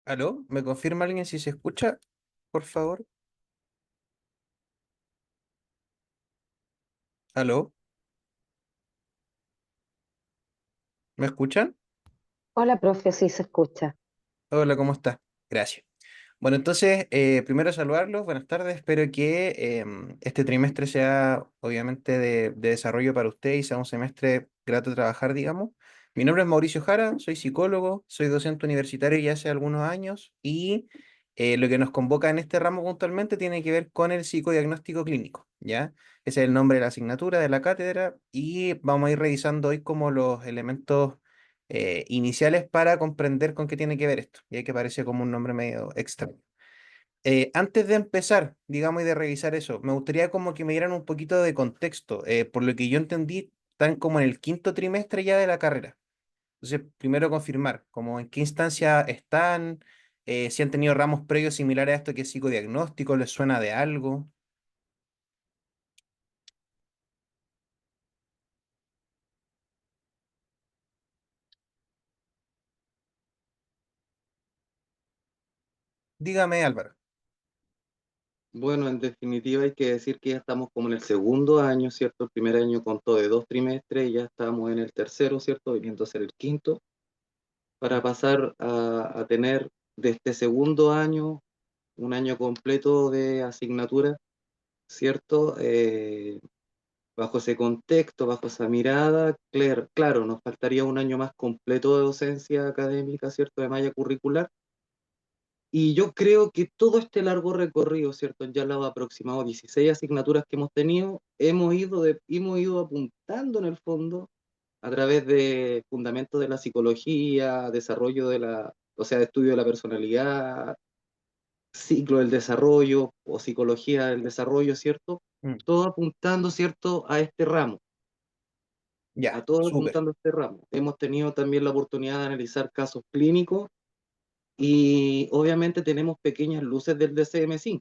¿Aló? ¿Me confirma alguien si se escucha, por favor? ¿Aló? ¿Me escuchan? Hola, profe, sí se escucha. Hola, ¿cómo está? Gracias. Bueno, entonces, primero saludarlos, buenas tardes. Espero que este trimestre sea obviamente de desarrollo para usted y sea un semestre grato de trabajar, digamos. Mi nombre es Mauricio Jara, soy psicólogo, soy docente universitario ya hace algunos años y lo que nos convoca en este ramo puntualmente tiene que ver con el psicodiagnóstico clínico, ¿ya? Ese es el nombre de la asignatura, de la cátedra y vamos a ir revisando hoy como los elementos iniciales para comprender con qué tiene que ver esto, ya que parece como un nombre medio extraño. Antes de empezar, digamos, y de revisar eso, me gustaría como que me dieran un poquito de contexto. Por lo que yo entendí, están como en el quinto trimestre ya de la carrera. Entonces, primero confirmar, como en qué instancia están, si han tenido ramos previos similares a esto que es psicodiagnóstico, les suena de algo. Dígame, Álvaro. Bueno, en definitiva hay que decir que ya estamos como en el segundo año, ¿cierto? El primer año contó de 2 trimestres y ya estamos en el tercero, ¿cierto? Viniendo a ser el quinto, para pasar a tener de este segundo año un año completo de asignatura, ¿cierto? Bajo ese contexto, bajo esa mirada, claro, nos faltaría un año más completo de docencia académica, ¿cierto? De malla curricular. Y yo creo que todo este largo recorrido, ¿cierto? Ya los aproximados 16 asignaturas que hemos tenido, hemos ido apuntando en el fondo a través de fundamentos de la psicología, desarrollo o sea, de estudio de la personalidad, ciclo del desarrollo o psicología del desarrollo, ¿cierto? Mm, Todo apuntando, ¿cierto? A este ramo, a ya, todo súper. apuntando a este ramo. Hemos tenido también la oportunidad de analizar casos clínicos y obviamente tenemos pequeñas luces del DCM5.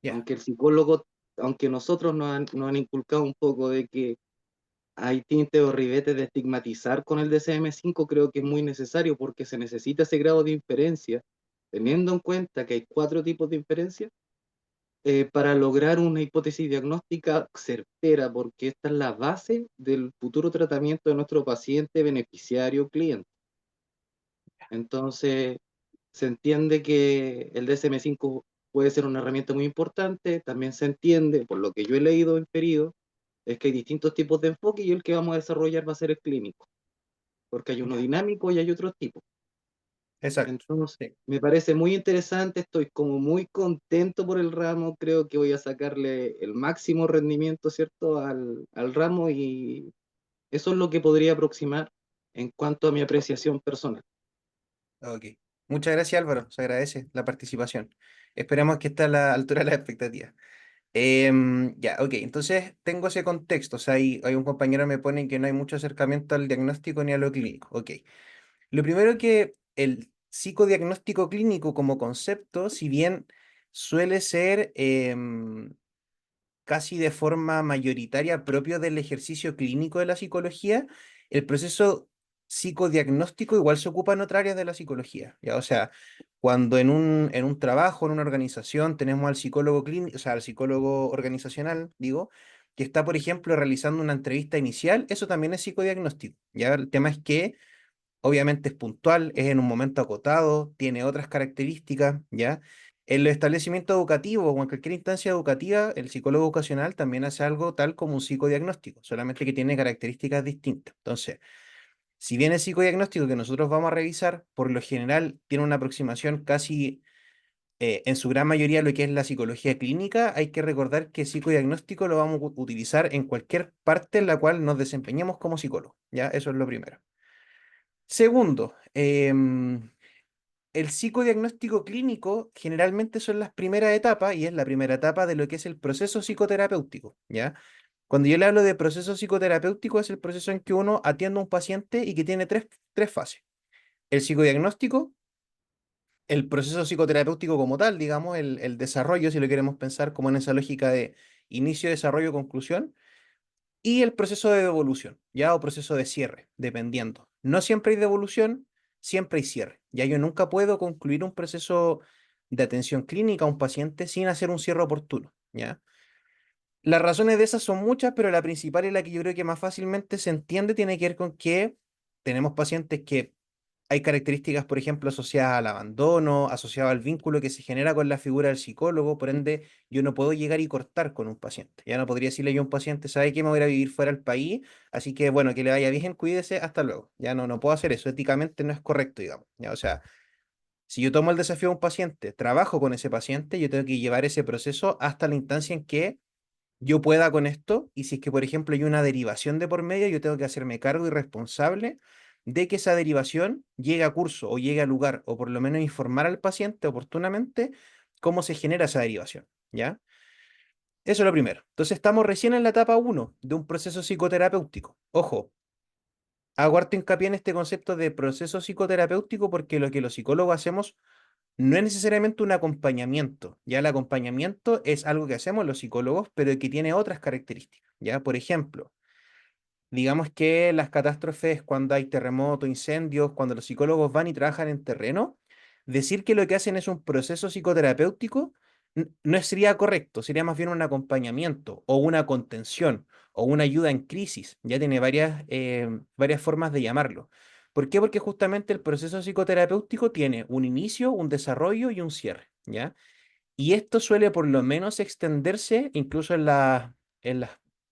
Ya, Aunque el psicólogo, aunque nosotros nos han inculcado un poco de que hay tintes o ribetes de estigmatizar con el DCM5, creo que es muy necesario porque se necesita ese grado de inferencia, teniendo en cuenta que hay 4 tipos de inferencia, para lograr una hipótesis diagnóstica certera, porque esta es la base del futuro tratamiento de nuestro paciente, beneficiario, cliente. Entonces, se entiende que el DSM-5 puede ser una herramienta muy importante, también se entiende, por lo que yo he leído, inferido, es que hay distintos tipos de enfoque y el que vamos a desarrollar va a ser el clínico, porque hay uno ya, dinámico y hay otro tipo. exacto. Entonces, Sí. me parece muy interesante, estoy como muy contento por el ramo, creo que voy a sacarle el máximo rendimiento, ¿cierto?, al ramo y eso es lo que podría aproximar en cuanto a mi apreciación personal. Ok. Muchas gracias, Álvaro. Se agradece la participación. Esperemos que esté a la altura de las expectativas. Ya, ok. Entonces tengo ese contexto. O sea, hay un compañero me pone que no hay mucho acercamiento al diagnóstico ni a lo clínico. Ok. Lo primero que el psicodiagnóstico clínico como concepto, si bien suele ser casi de forma mayoritaria propio del ejercicio clínico de la psicología, el proceso psicodiagnóstico igual se ocupa en otras áreas de la psicología, ¿ya? O sea, cuando en un trabajo, en una organización, tenemos al psicólogo clínico, o sea, al psicólogo organizacional, digo, que está, por ejemplo, realizando una entrevista inicial, eso también es psicodiagnóstico, ¿ya? El tema es que obviamente es puntual, es en un momento acotado, tiene otras características, ¿ya? En los establecimientos educativos o en cualquier instancia educativa, el psicólogo ocupacional también hace algo tal como un psicodiagnóstico, solamente que tiene características distintas. Entonces, si bien el psicodiagnóstico que nosotros vamos a revisar, por lo general tiene una aproximación casi, en su gran mayoría, a lo que es la psicología clínica, hay que recordar que psicodiagnóstico lo vamos a utilizar en cualquier parte en la cual nos desempeñemos como psicólogos, ¿ya? Eso es lo primero. Segundo, el psicodiagnóstico clínico generalmente son las primeras etapas y es la primera etapa de lo que es el proceso psicoterapéutico, ¿ya? Cuando yo le hablo de proceso psicoterapéutico es el proceso en que uno atiende a un paciente y que tiene tres fases. El psicodiagnóstico, el proceso psicoterapéutico como tal, digamos, el desarrollo, si lo queremos pensar como en esa lógica de inicio, desarrollo, conclusión, y el proceso de devolución, ¿ya? O proceso de cierre, dependiendo. No siempre hay devolución, siempre hay cierre. Ya yo nunca puedo concluir un proceso de atención clínica a un paciente sin hacer un cierre oportuno, ¿ya? Las razones de esas son muchas, pero la principal y la que yo creo que más fácilmente se entiende tiene que ver con que tenemos pacientes que hay características, por ejemplo, asociadas al abandono, asociadas al vínculo que se genera con la figura del psicólogo, por ende, yo no puedo llegar y cortar con un paciente. Ya no podría decirle yo a un paciente, ¿sabe qué? Me voy a ir a vivir fuera del país, así que bueno, que le vaya bien, cuídese, hasta luego. Ya no puedo hacer eso, éticamente no es correcto, digamos. Ya, o sea, si yo tomo el desafío de un paciente, trabajo con ese paciente, yo tengo que llevar ese proceso hasta la instancia en que yo pueda con esto, y si es que, por ejemplo, hay una derivación de por medio, yo tengo que hacerme cargo y responsable de que esa derivación llegue a curso o llegue a lugar, o por lo menos informar al paciente oportunamente cómo se genera esa derivación, ¿ya? Eso es lo primero. Entonces estamos recién en la etapa uno de un proceso psicoterapéutico. Ojo, hago harto hincapié en este concepto de proceso psicoterapéutico porque lo que los psicólogos hacemos no es necesariamente un acompañamiento. Ya el acompañamiento es algo que hacemos los psicólogos, pero que tiene otras características. Ya, por ejemplo, digamos que las catástrofes, cuando hay terremotos, incendios, cuando los psicólogos van y trabajan en terreno, decir que lo que hacen es un proceso psicoterapéutico no sería correcto, sería más bien un acompañamiento o una contención o una ayuda en crisis. Ya tiene varias formas de llamarlo. ¿Por qué? Porque justamente el proceso psicoterapéutico tiene un inicio, un desarrollo y un cierre, ¿ya? Y esto suele por lo menos extenderse incluso en las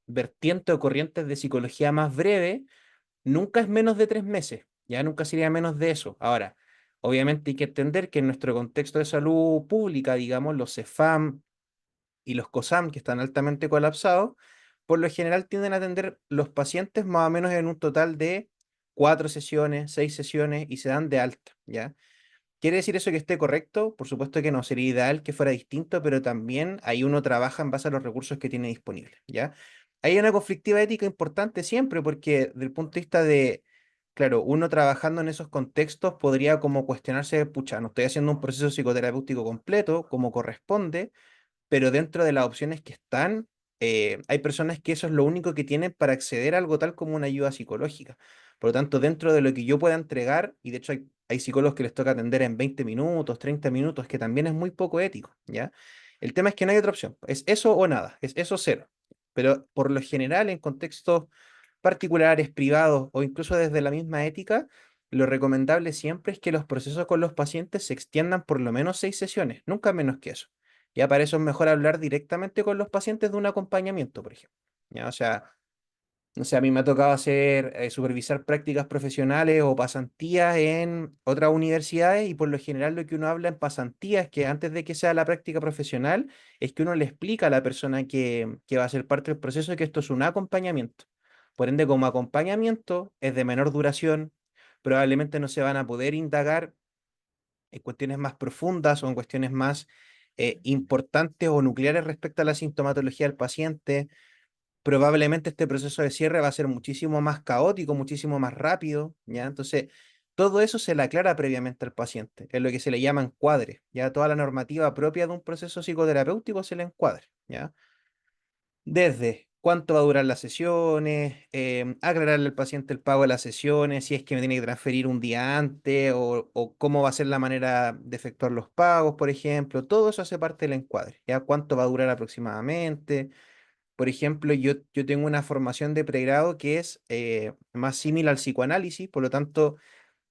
vertientes o corrientes de psicología más breve, nunca es menos de 3 meses, ya nunca sería menos de eso. Ahora, obviamente hay que entender que en nuestro contexto de salud pública, digamos, los CEFAM y los COSAM, que están altamente colapsados, por lo general tienden a atender los pacientes más o menos en un total de 4 sesiones, 6 sesiones y se dan de alta, ¿ya? ¿Quiere decir eso que esté correcto? Por supuesto que no, sería ideal que fuera distinto, pero también ahí uno trabaja en base a los recursos que tiene disponibles, ¿ya? Hay una conflictiva ética importante siempre, porque desde el punto de vista de, claro, uno trabajando en esos contextos podría como cuestionarse, pucha, no estoy haciendo un proceso psicoterapéutico completo como corresponde, pero dentro de las opciones que están, hay personas que eso es lo único que tienen para acceder a algo tal como una ayuda psicológica. Por lo tanto, dentro de lo que yo pueda entregar, y de hecho hay psicólogos que les toca atender en 20 minutos, 30 minutos, que también es muy poco ético, ¿ya? El tema es que no hay otra opción, es eso o nada, es eso o cero. Pero por lo general, en contextos particulares, privados o incluso desde la misma ética, lo recomendable siempre es que los procesos con los pacientes se extiendan por lo menos 6 sesiones, nunca menos que eso. Ya para eso es mejor hablar directamente con los pacientes de un acompañamiento, por ejemplo. ¿Ya? O sea, no sé, a mí me ha tocado supervisar prácticas profesionales o pasantías en otras universidades y por lo general lo que uno habla en pasantías, que antes de que sea la práctica profesional, es que uno le explica a la persona que va a ser parte del proceso que esto es un acompañamiento. Por ende, como acompañamiento es de menor duración, probablemente no se van a poder indagar en cuestiones más profundas o en cuestiones más importantes o nucleares respecto a la sintomatología del paciente. Probablemente este proceso de cierre va a ser muchísimo más caótico, muchísimo más rápido, ¿ya? Entonces, todo eso se le aclara previamente al paciente, es lo que se le llama encuadre, ¿ya? Toda la normativa propia de un proceso psicoterapéutico se le encuadre, ¿ya? Desde cuánto va a durar las sesiones, aclararle al paciente el pago de las sesiones, si es que me tiene que transferir un día antes o cómo va a ser la manera de efectuar los pagos, por ejemplo. Todo eso hace parte del encuadre, ¿ya? Cuánto va a durar aproximadamente. Por ejemplo, yo tengo una formación de pregrado que es más similar al psicoanálisis, por lo tanto,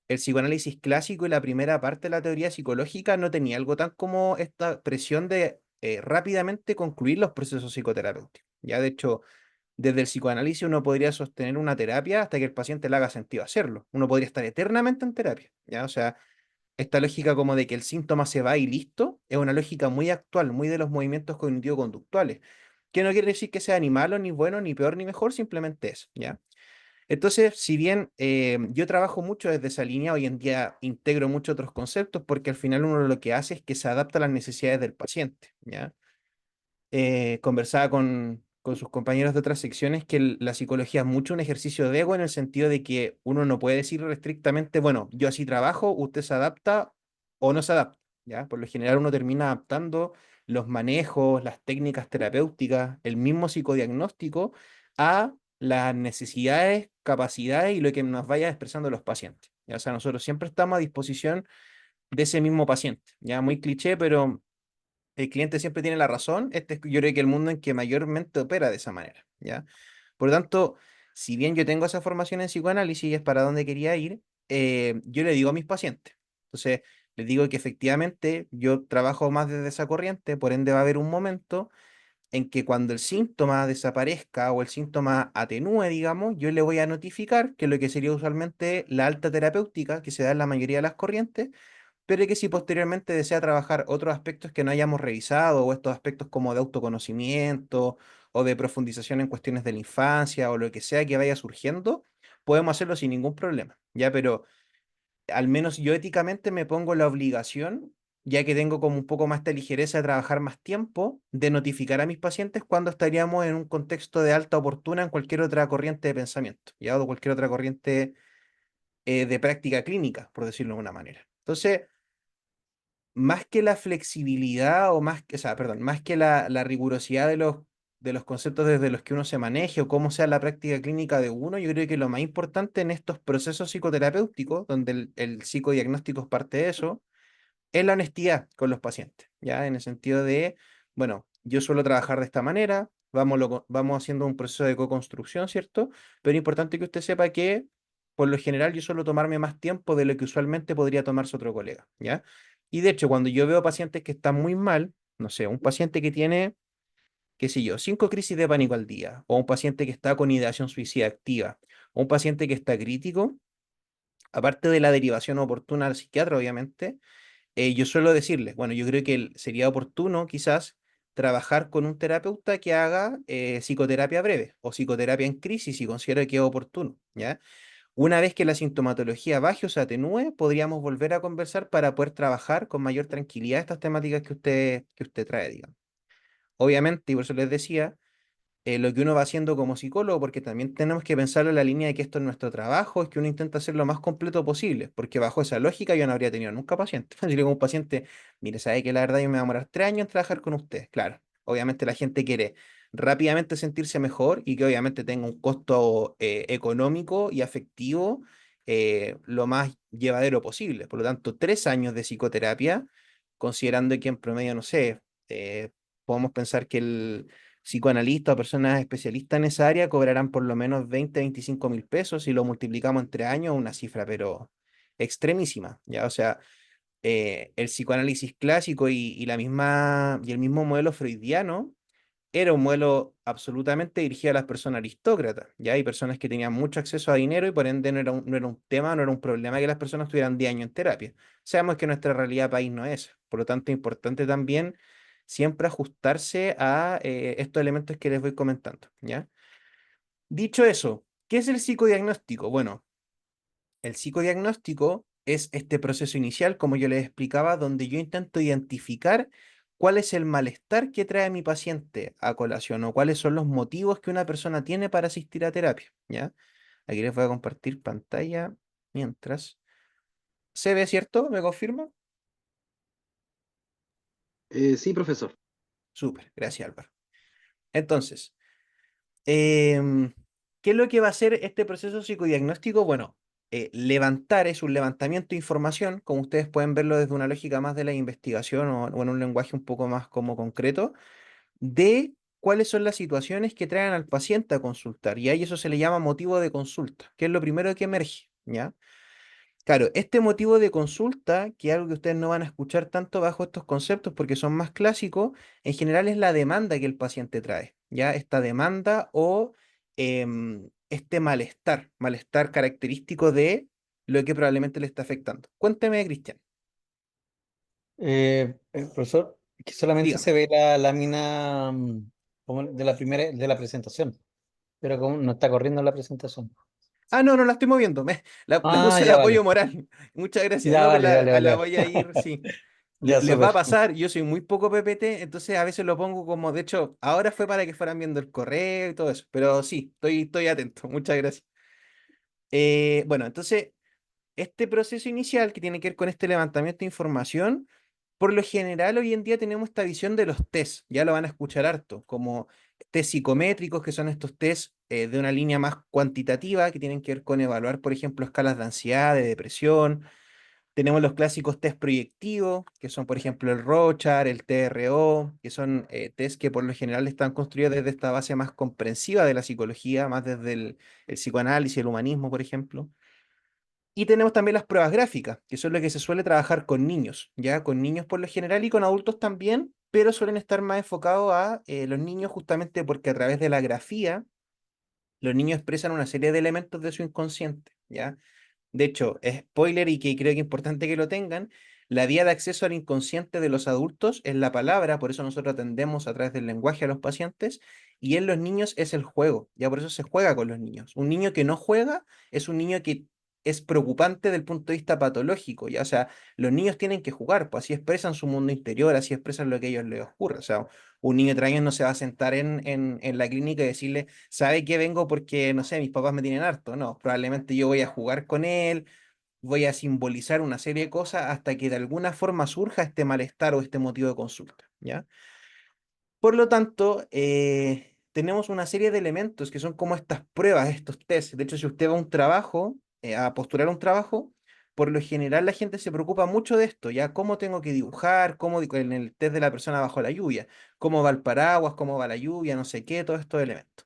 el psicoanálisis clásico y la primera parte de la teoría psicológica no tenía algo tan como esta presión de rápidamente concluir los procesos psicoterapéuticos. Ya, de hecho, desde el psicoanálisis uno podría sostener una terapia hasta que el paciente le haga sentido hacerlo. Uno podría estar eternamente en terapia, ¿ya? O sea, esta lógica como de que el síntoma se va y listo, es una lógica muy actual, muy de los movimientos cognitivo-conductuales, que no quiere decir que sea ni malo, ni bueno, ni peor, ni mejor, simplemente es, ¿ya? Entonces, si bien yo trabajo mucho desde esa línea, hoy en día integro muchos otros conceptos porque al final uno lo que hace es que se adapta a las necesidades del paciente, ¿ya? Conversaba con sus compañeros de otras secciones que la psicología es mucho un ejercicio de ego en el sentido de que uno no puede decir estrictamente, bueno, yo así trabajo, usted se adapta o no se adapta, ¿ya? Por lo general uno termina adaptando los manejos, las técnicas terapéuticas, el mismo psicodiagnóstico a las necesidades, capacidades y lo que nos vaya expresando los pacientes. ¿ya? O sea, nosotros siempre estamos a disposición de ese mismo paciente. Ya muy cliché, pero el cliente siempre tiene la razón. Este es, yo creo que el mundo en que mayormente opera de esa manera, ¿ya? Por lo tanto, si bien yo tengo esa formación en psicoanálisis y es para donde quería ir, yo le digo a mis pacientes. Entonces, les digo que efectivamente yo trabajo más desde esa corriente, por ende va a haber un momento en que cuando el síntoma desaparezca o el síntoma atenúe, digamos, yo le voy a notificar que lo que sería usualmente la alta terapéutica, que se da en la mayoría de las corrientes, pero que si posteriormente desea trabajar otros aspectos que no hayamos revisado, o estos aspectos como de autoconocimiento o de profundización en cuestiones de la infancia o lo que sea que vaya surgiendo, podemos hacerlo sin ningún problema, ¿ya? Pero al menos yo éticamente me pongo la obligación, ya que tengo como un poco más de ligereza de trabajar más tiempo, de notificar a mis pacientes cuando estaríamos en un contexto de alta oportuna en cualquier otra corriente de pensamiento, ¿ya? O cualquier otra corriente de práctica clínica, por decirlo de una manera. Entonces, más que la flexibilidad o más, o sea, perdón, más que la rigurosidad de los conceptos desde los que uno se maneje o cómo sea la práctica clínica de uno, yo creo que lo más importante en estos procesos psicoterapéuticos, donde el psicodiagnóstico es parte de eso, es la honestidad con los pacientes, ¿ya? En el sentido de, bueno, yo suelo trabajar de esta manera, vamos haciendo un proceso de co-construcción, ¿cierto? Pero es importante que usted sepa que, por lo general, yo suelo tomarme más tiempo de lo que usualmente podría tomarse otro colega, ¿ya? Y de hecho, cuando yo veo pacientes que están muy mal, no sé, un paciente que tiene, qué sé yo, 5 crisis de pánico al día, o un paciente que está con ideación suicida activa, o un paciente que está crítico, aparte de la derivación oportuna al psiquiatra, obviamente, yo suelo decirles, bueno, yo creo que sería oportuno quizás trabajar con un terapeuta que haga psicoterapia breve o psicoterapia en crisis si considero que es oportuno, ¿ya? Una vez que la sintomatología baje o se atenúe, podríamos volver a conversar para poder trabajar con mayor tranquilidad estas temáticas que usted trae, digamos. Obviamente, y por eso les decía, lo que uno va haciendo como psicólogo, porque también tenemos que pensarlo en la línea de que esto es nuestro trabajo, es que uno intenta ser lo más completo posible, porque bajo esa lógica yo no habría tenido nunca paciente. Si le digo a un paciente, mire, sabe que la verdad yo me voy a demorar 3 años en trabajar con usted. Claro, obviamente la gente quiere rápidamente sentirse mejor y que obviamente tenga un costo económico y afectivo lo más llevadero posible. Por lo tanto, 3 años de psicoterapia, considerando que en promedio, no sé, podemos pensar que el psicoanalistas o personas especialistas en esa área cobrarán por lo menos 20 a 25 mil pesos y lo multiplicamos entre años, una cifra, pero extremísima, ¿ya? O sea, el psicoanálisis clásico y la misma, y el mismo modelo freudiano era un modelo absolutamente dirigido a las personas aristócratas, ¿ya? Hay personas que tenían mucho acceso a dinero y por ende no era un tema, no era un problema que las personas tuvieran 10 años en terapia. Sabemos que nuestra realidad país no es, por lo tanto es importante también siempre ajustarse a estos elementos que les voy comentando, ¿ya? Dicho eso, ¿qué es el psicodiagnóstico? Bueno, el psicodiagnóstico es este proceso inicial, como yo les explicaba, donde yo intento identificar cuál es el malestar que trae mi paciente a colación o cuáles son los motivos que una persona tiene para asistir a terapia, ¿ya? Aquí les voy a compartir pantalla mientras. ¿Se ve, cierto? ¿Me confirma? Sí, profesor. Súper, gracias Álvaro. Entonces, Em, ¿qué es lo que va a hacer este proceso psicodiagnóstico? Bueno, levantar es un levantamiento de información, como ustedes pueden verlo desde una lógica más de la investigación o en un lenguaje un poco más como concreto, de cuáles son las situaciones que traen al paciente a consultar. Y ahí eso se le llama motivo de consulta, que es lo primero que emerge, ¿ya? Claro, este motivo de consulta, que es algo que ustedes no van a escuchar tanto bajo estos conceptos porque son más clásicos, en general es la demanda que el paciente trae, ¿ya? Esta demanda o este malestar característico de lo que probablemente le está afectando. Cuénteme, Cristian, Profesor, que solamente dígame. se ve la lámina como de la primera, de la presentación, pero como no está corriendo la presentación. Ah, no, no la estoy moviendo, le Ah, puse el ya apoyo vale. moral. Muchas gracias. Ya No, pues vale, vale, vale, la vale. voy a ir, sí. Ya, Les va a súper. pasar, yo soy muy poco PPT, entonces a veces lo pongo como, de hecho, ahora fue para que fueran viendo el correo y todo eso, pero sí, estoy atento, muchas gracias. Bueno, entonces, este proceso inicial que tiene que ver con este levantamiento de información, por lo general hoy en día tenemos esta visión de los test, ya lo van a escuchar harto, como test psicométricos, que son estos test de una línea más cuantitativa que tienen que ver con evaluar, por ejemplo, escalas de ansiedad, de depresión. Tenemos los clásicos test proyectivos, que son, por ejemplo, el Rorschach, el TRO, que son test que por lo general están construidos desde esta base más comprensiva de la psicología, más desde el psicoanálisis, el humanismo, por ejemplo. Y tenemos también las pruebas gráficas, que son lo que se suele trabajar con niños, ya con niños por lo general y con adultos también, pero suelen estar más enfocados a los niños justamente porque a través de la grafía los niños expresan una serie de elementos de su inconsciente, ¿ya? De hecho, spoiler y que creo que es importante que lo tengan, la vía de acceso al inconsciente de los adultos es la palabra, por eso nosotros atendemos a través del lenguaje a los pacientes, y en los niños es el juego, ya por eso se juega con los niños. Un niño que no juega es un niño que es preocupante desde el punto de vista patológico, ya, o sea, los niños tienen que jugar, pues así expresan su mundo interior, así expresan lo que a ellos les ocurre, o sea, un niño de 3 años no se va a sentar en la clínica y decirle, ¿sabe qué vengo porque, no sé, mis papás me tienen harto? No, probablemente yo voy a jugar con él, voy a simbolizar una serie de cosas hasta que de alguna forma surja este malestar o este motivo de consulta, ¿ya? Por lo tanto, tenemos una serie de elementos que son como estas pruebas, estos tests. De hecho, si usted va a un trabajo, a postular un trabajo, por lo general la gente se preocupa mucho de esto, ¿ya? ¿Cómo tengo que dibujar? En el test de la persona bajo la lluvia? ¿Cómo va el paraguas? ¿Cómo va la lluvia? No sé qué, todos estos elementos.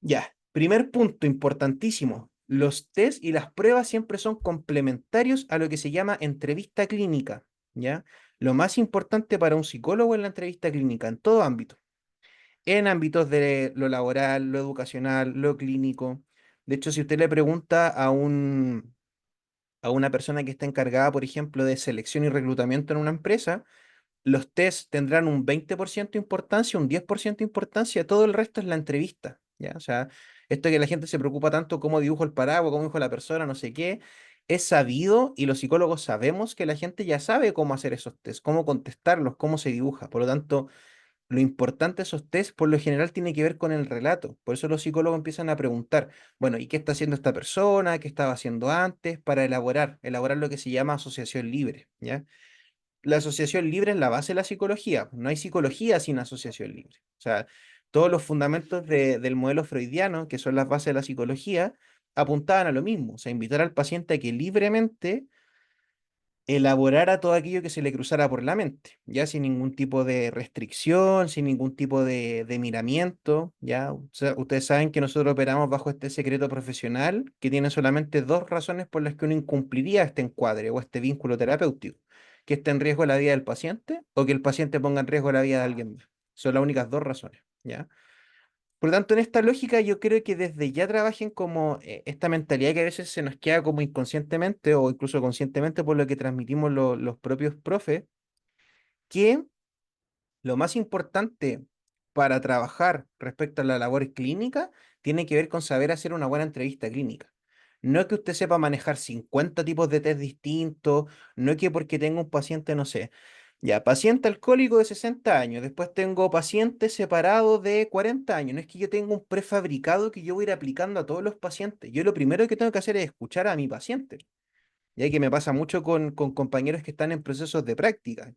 Ya, primer punto importantísimo. Los test y las pruebas siempre son complementarios a lo que se llama entrevista clínica, ¿ya? Lo más importante para un psicólogo es la entrevista clínica en todo ámbito, en ámbitos de lo laboral, lo educacional, lo clínico. De hecho, si usted le pregunta a una persona que está encargada, por ejemplo, de selección y reclutamiento en una empresa, los test tendrán un 20% de importancia, un 10% de importancia, todo el resto es la entrevista, ¿ya? O sea, esto que la gente se preocupa tanto cómo dibujo el paraguas, cómo dibujo la persona, no sé qué, es sabido y los psicólogos sabemos que la gente ya sabe cómo hacer esos test, cómo contestarlos, cómo se dibuja. Por lo tanto, lo importante de esos test por lo general tiene que ver con el relato. Por eso los psicólogos empiezan a preguntar, bueno, ¿y qué está haciendo esta persona? ¿Qué estaba haciendo antes? Para elaborar lo que se llama asociación libre, ¿ya? La asociación libre es la base de la psicología. No hay psicología sin asociación libre. O sea, todos los fundamentos del modelo freudiano, que son las bases de la psicología, apuntaban a lo mismo. O sea, invitar al paciente a que libremente elaborara todo aquello que se le cruzara por la mente, ya sin ningún tipo de restricción, sin ningún tipo de miramiento, ya. O sea, ustedes saben que nosotros operamos bajo este secreto profesional que tiene solamente dos razones por las que uno incumpliría este encuadre o este vínculo terapéutico, que esté en riesgo la vida del paciente o que el paciente ponga en riesgo la vida de alguien más. Son las únicas dos razones, ¿ya? Por lo tanto, en esta lógica yo creo que desde ya trabajen como esta mentalidad que a veces se nos queda como inconscientemente o incluso conscientemente por lo que transmitimos los propios profes, que lo más importante para trabajar respecto a la labor clínica tiene que ver con saber hacer una buena entrevista clínica. No que usted sepa manejar 50 tipos de test distintos, no que porque tenga un paciente, no sé, ya, paciente alcohólico de 60 años, después tengo pacientes separados de 40 años, no es que yo tenga un prefabricado que yo voy a ir aplicando a todos los pacientes. Yo lo primero que tengo que hacer es escuchar a mi paciente, ya que me pasa mucho con compañeros que están en procesos de práctica.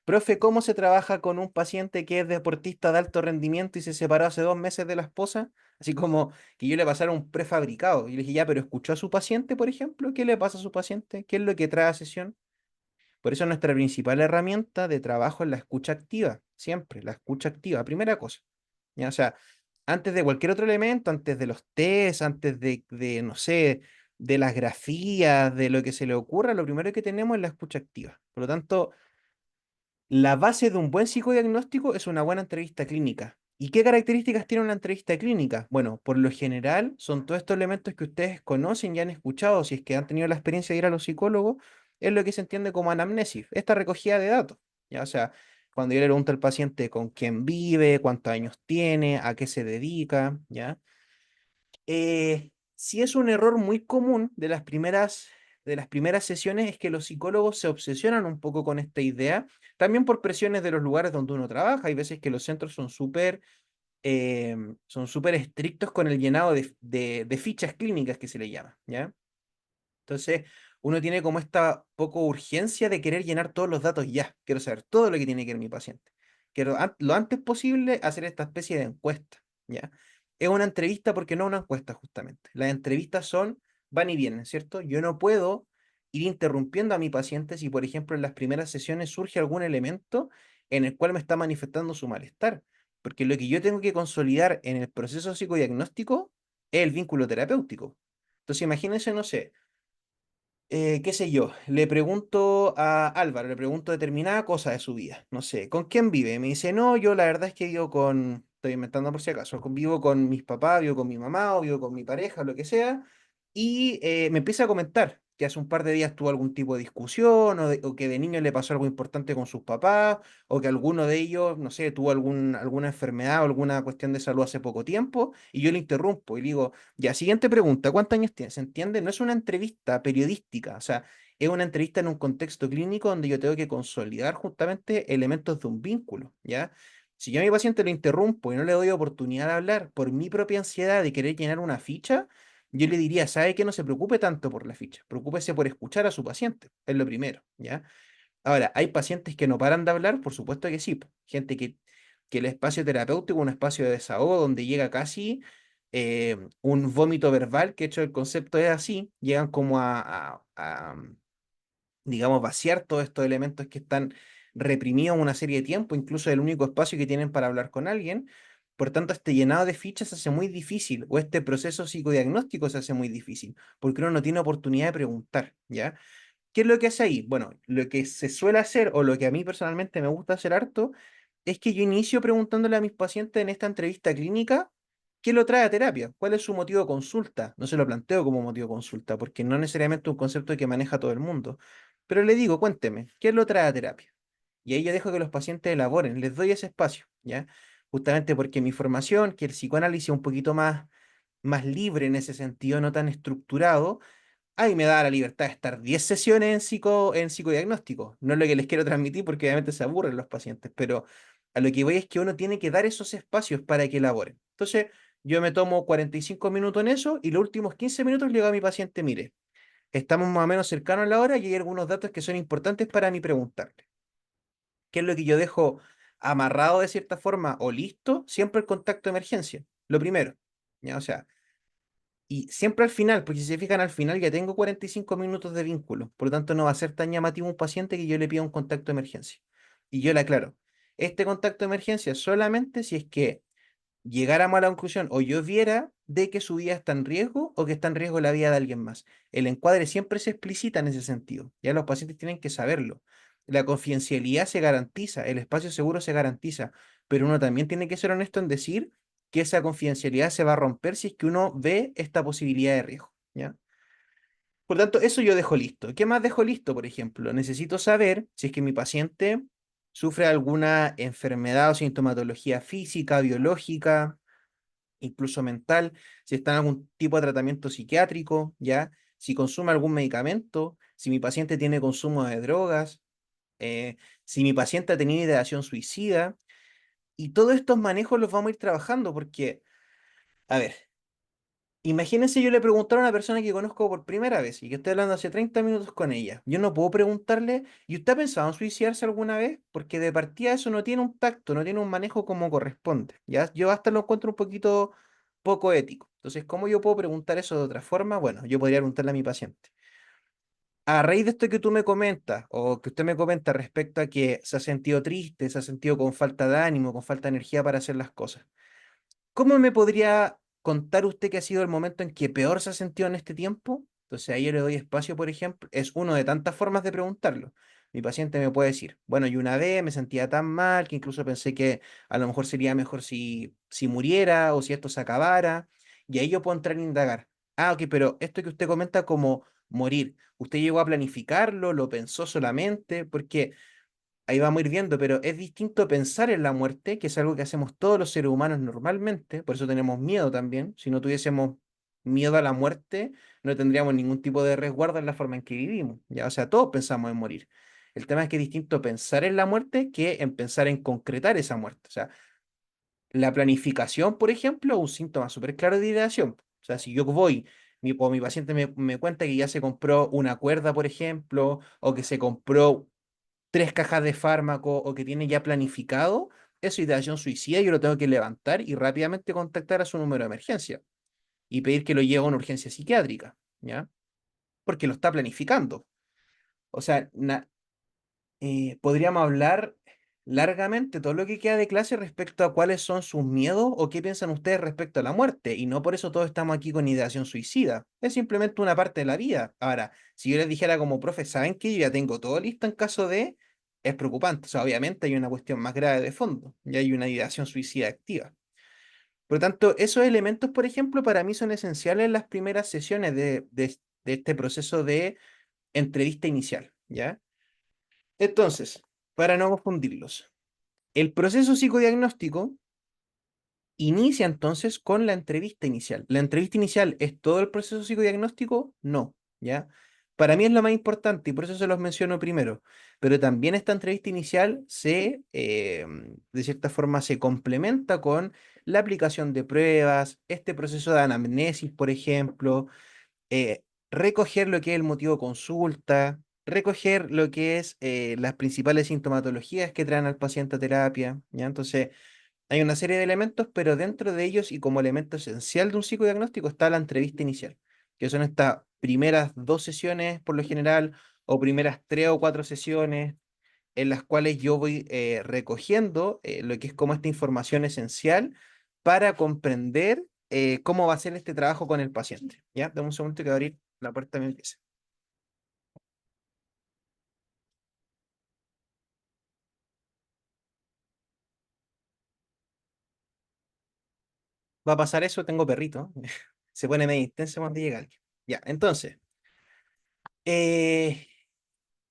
Profe, ¿cómo se trabaja con un paciente que es deportista de alto rendimiento y se separó hace 2 meses de la esposa? Así como que yo le pasara un prefabricado. Y le dije, ya, pero ¿escuchó a su paciente, por ejemplo? ¿Qué le pasa a su paciente? ¿Qué es lo que trae a sesión? Por eso nuestra principal herramienta de trabajo es la escucha activa, siempre, la escucha activa, primera cosa. ¿Ya? O sea, antes de cualquier otro elemento, antes de los test, antes no sé, de las grafías, de lo que se le ocurra, lo primero que tenemos es la escucha activa. Por lo tanto, la base de un buen psicodiagnóstico es una buena entrevista clínica. ¿Y qué características tiene una entrevista clínica? Bueno, por lo general son todos estos elementos que ustedes conocen y han escuchado, si es que han tenido la experiencia de ir a los psicólogos, es lo que se entiende como anamnesis, esta recogida de datos. ¿Ya? O sea, cuando yo le pregunto al paciente con quién vive, cuántos años tiene, a qué se dedica, ¿ya? Sí es un error muy común de las primeras sesiones es que los psicólogos se obsesionan un poco con esta idea, también por presiones de los lugares donde uno trabaja. Hay veces que los centros son súper estrictos con el llenado de fichas clínicas que se le llama, ¿ya? Entonces, uno tiene como esta poco urgencia de querer llenar todos los datos ya. Quiero saber todo lo que tiene que ver mi paciente. Quiero lo antes posible hacer esta especie de encuesta, ¿ya? es una entrevista porque no es una encuesta, justamente. Las entrevistas van y vienen, ¿cierto? Yo no puedo ir interrumpiendo a mi paciente si, por ejemplo, en las primeras sesiones surge algún elemento en el cual me está manifestando su malestar, porque lo que yo tengo que consolidar en el proceso psicodiagnóstico es el vínculo terapéutico. Entonces, imagínense, no sé, qué sé yo, le pregunto a Álvaro, le pregunto determinada cosa de su vida, no sé, ¿con quién vive? Me dice, no, yo la verdad es que vivo estoy inventando por si acaso, vivo con mis papás, vivo con mi mamá, o vivo con mi pareja, lo que sea, y me empieza a comentar que hace un par de días tuvo algún tipo de discusión, o que de niño le pasó algo importante con sus papás, o que alguno de ellos, no sé, tuvo alguna enfermedad o alguna cuestión de salud hace poco tiempo, y yo le interrumpo y le digo, ya, siguiente pregunta, ¿cuántos años tiene? ¿Se entiende? No es una entrevista periodística, o sea, es una entrevista en un contexto clínico donde yo tengo que consolidar justamente elementos de un vínculo, ¿ya? Si yo a mi paciente lo interrumpo y no le doy oportunidad de hablar por mi propia ansiedad de querer llenar una ficha, yo le diría, ¿sabe qué? No se preocupe tanto por la ficha, preocúpese por escuchar a su paciente, es lo primero, ¿ya? Ahora, ¿hay pacientes que no paran de hablar? Por supuesto que sí. Gente que el espacio terapéutico es un espacio de desahogo donde llega casi un vómito verbal, que de hecho el concepto es así, llegan como digamos, vaciar todos estos elementos que están reprimidos una serie de tiempo, incluso el único espacio que tienen para hablar con alguien. Por tanto, este llenado de fichas se hace muy difícil, o este proceso psicodiagnóstico se hace muy difícil, porque uno no tiene oportunidad de preguntar, ¿ya? ¿Qué es lo que hace ahí? Bueno, lo que se suele hacer, o lo que a mí personalmente me gusta hacer harto, es que yo inicio preguntándole a mis pacientes en esta entrevista clínica qué lo trae a terapia, cuál es su motivo de consulta. No se lo planteo como motivo de consulta, porque no necesariamente es un concepto que maneja todo el mundo. Pero le digo, cuénteme, ¿qué lo trae a terapia? Y ahí yo dejo que los pacientes elaboren, les doy ese espacio, ¿ya? Justamente porque mi formación, que el psicoanálisis es un poquito más libre en ese sentido, no tan estructurado, ahí me da la libertad de estar 10 sesiones en psicodiagnóstico. No es lo que les quiero transmitir porque obviamente se aburren los pacientes, pero a lo que voy es que uno tiene que dar esos espacios para que elaboren. Entonces, yo me tomo 45 minutos en eso y los últimos 15 minutos le digo a mi paciente, mire, estamos más o menos cercanos a la hora y hay algunos datos que son importantes para mí preguntarle. ¿Qué es lo que yo dejo amarrado de cierta forma o listo? Siempre el contacto de emergencia, lo primero. ¿Ya? O sea, y siempre al final, porque si se fijan al final ya tengo 45 minutos de vínculo, por lo tanto no va a ser tan llamativo un paciente que yo le pida un contacto de emergencia. Y yo le aclaro, este contacto de emergencia solamente si es que llegáramos a la conclusión o yo viera de que su vida está en riesgo o que está en riesgo la vida de alguien más. El encuadre siempre se explicita en ese sentido, ya los pacientes tienen que saberlo. La confidencialidad se garantiza, el espacio seguro se garantiza, pero uno también tiene que ser honesto en decir que esa confidencialidad se va a romper si es que uno ve esta posibilidad de riesgo, ¿ya? Por tanto, eso yo dejo listo. ¿Qué más dejo listo, por ejemplo? Necesito saber si es que mi paciente sufre alguna enfermedad o sintomatología física, biológica, incluso mental, si está en algún tipo de tratamiento psiquiátrico, ¿ya? Si consume algún medicamento, si mi paciente tiene consumo de drogas, si mi paciente ha tenido ideación suicida. Y todos estos manejos los vamos a ir trabajando porque, a ver, imagínense yo le preguntara a una persona que conozco por primera vez y que estoy hablando hace 30 minutos con ella. Yo no puedo preguntarle, ¿y usted ha pensado en suicidarse alguna vez? Porque de partida eso no tiene un tacto, no tiene un manejo como corresponde. ¿Ya? Yo hasta lo encuentro un poquito poco ético. Entonces, ¿cómo yo puedo preguntar eso de otra forma? Bueno, yo podría preguntarle a mi paciente. A raíz de esto que tú me comentas, o que usted me comenta respecto a que se ha sentido triste, se ha sentido con falta de ánimo, con falta de energía para hacer las cosas. ¿Cómo me podría contar usted que ha sido el momento en que peor se ha sentido en este tiempo? Entonces ahí yo le doy espacio, por ejemplo. Es uno de tantas formas de preguntarlo. Mi paciente me puede decir, bueno, yo una vez me sentía tan mal que incluso pensé que a lo mejor sería mejor si muriera o si esto se acabara. Y ahí yo puedo entrar a indagar. Ah, ok, pero esto que usted comenta como morir, ¿usted llegó a planificarlo? ¿Lo pensó solamente? Porque ahí vamos a ir viendo, pero es distinto pensar en la muerte, que es algo que hacemos todos los seres humanos normalmente, por eso tenemos miedo también. Si no tuviésemos miedo a la muerte, no tendríamos ningún tipo de resguardo en la forma en que vivimos, ¿ya? O sea, todos pensamos en morir. El tema es que es distinto pensar en la muerte que en pensar en concretar esa muerte. O sea, la planificación, por ejemplo, es un síntoma súper claro de ideación. O sea, si yo voy, o mi paciente me cuenta que ya se compró una cuerda, por ejemplo, o que se compró 3 cajas de fármaco o que tiene ya planificado, eso es ideación suicida, yo lo tengo que levantar y rápidamente contactar a su número de emergencia y pedir que lo lleve a una urgencia psiquiátrica, ¿ya? Porque lo está planificando. O sea, podríamos hablar largamente todo lo que queda de clase respecto a cuáles son sus miedos o qué piensan ustedes respecto a la muerte. Y no por eso todos estamos aquí con ideación suicida. Es simplemente una parte de la vida. Ahora, si yo les dijera como profe, ¿saben qué? Yo ya tengo todo listo en caso de... Es preocupante. O sea, obviamente hay una cuestión más grave de fondo. Y hay una ideación suicida activa. Por lo tanto, esos elementos, por ejemplo, para mí son esenciales en las primeras sesiones de este proceso de entrevista inicial, ¿ya? Entonces, para no confundirlos, el proceso psicodiagnóstico inicia entonces con la entrevista inicial. ¿La entrevista inicial es todo el proceso psicodiagnóstico? No, ¿ya? Para mí es lo más importante y por eso se los menciono primero. Pero también esta entrevista inicial de cierta forma, se complementa con la aplicación de pruebas, este proceso de anamnesis, por ejemplo, eh, recoger lo que es el motivo de consulta, recoger lo que es las principales sintomatologías que traen al paciente a terapia, ¿ya? Entonces, hay una serie de elementos, pero dentro de ellos y como elemento esencial de un psicodiagnóstico está la entrevista inicial, que son estas primeras 2 sesiones por lo general, o primeras 3 o 4 sesiones, en las cuales yo voy recogiendo lo que es como esta información esencial para comprender cómo va a ser este trabajo con el paciente. ¿Ya? Dame un segundo que voy a abrir la puerta de mi pieza. Va a pasar eso, tengo perrito. Se pone medio intenso cuando llega alguien. Ya, entonces, eh,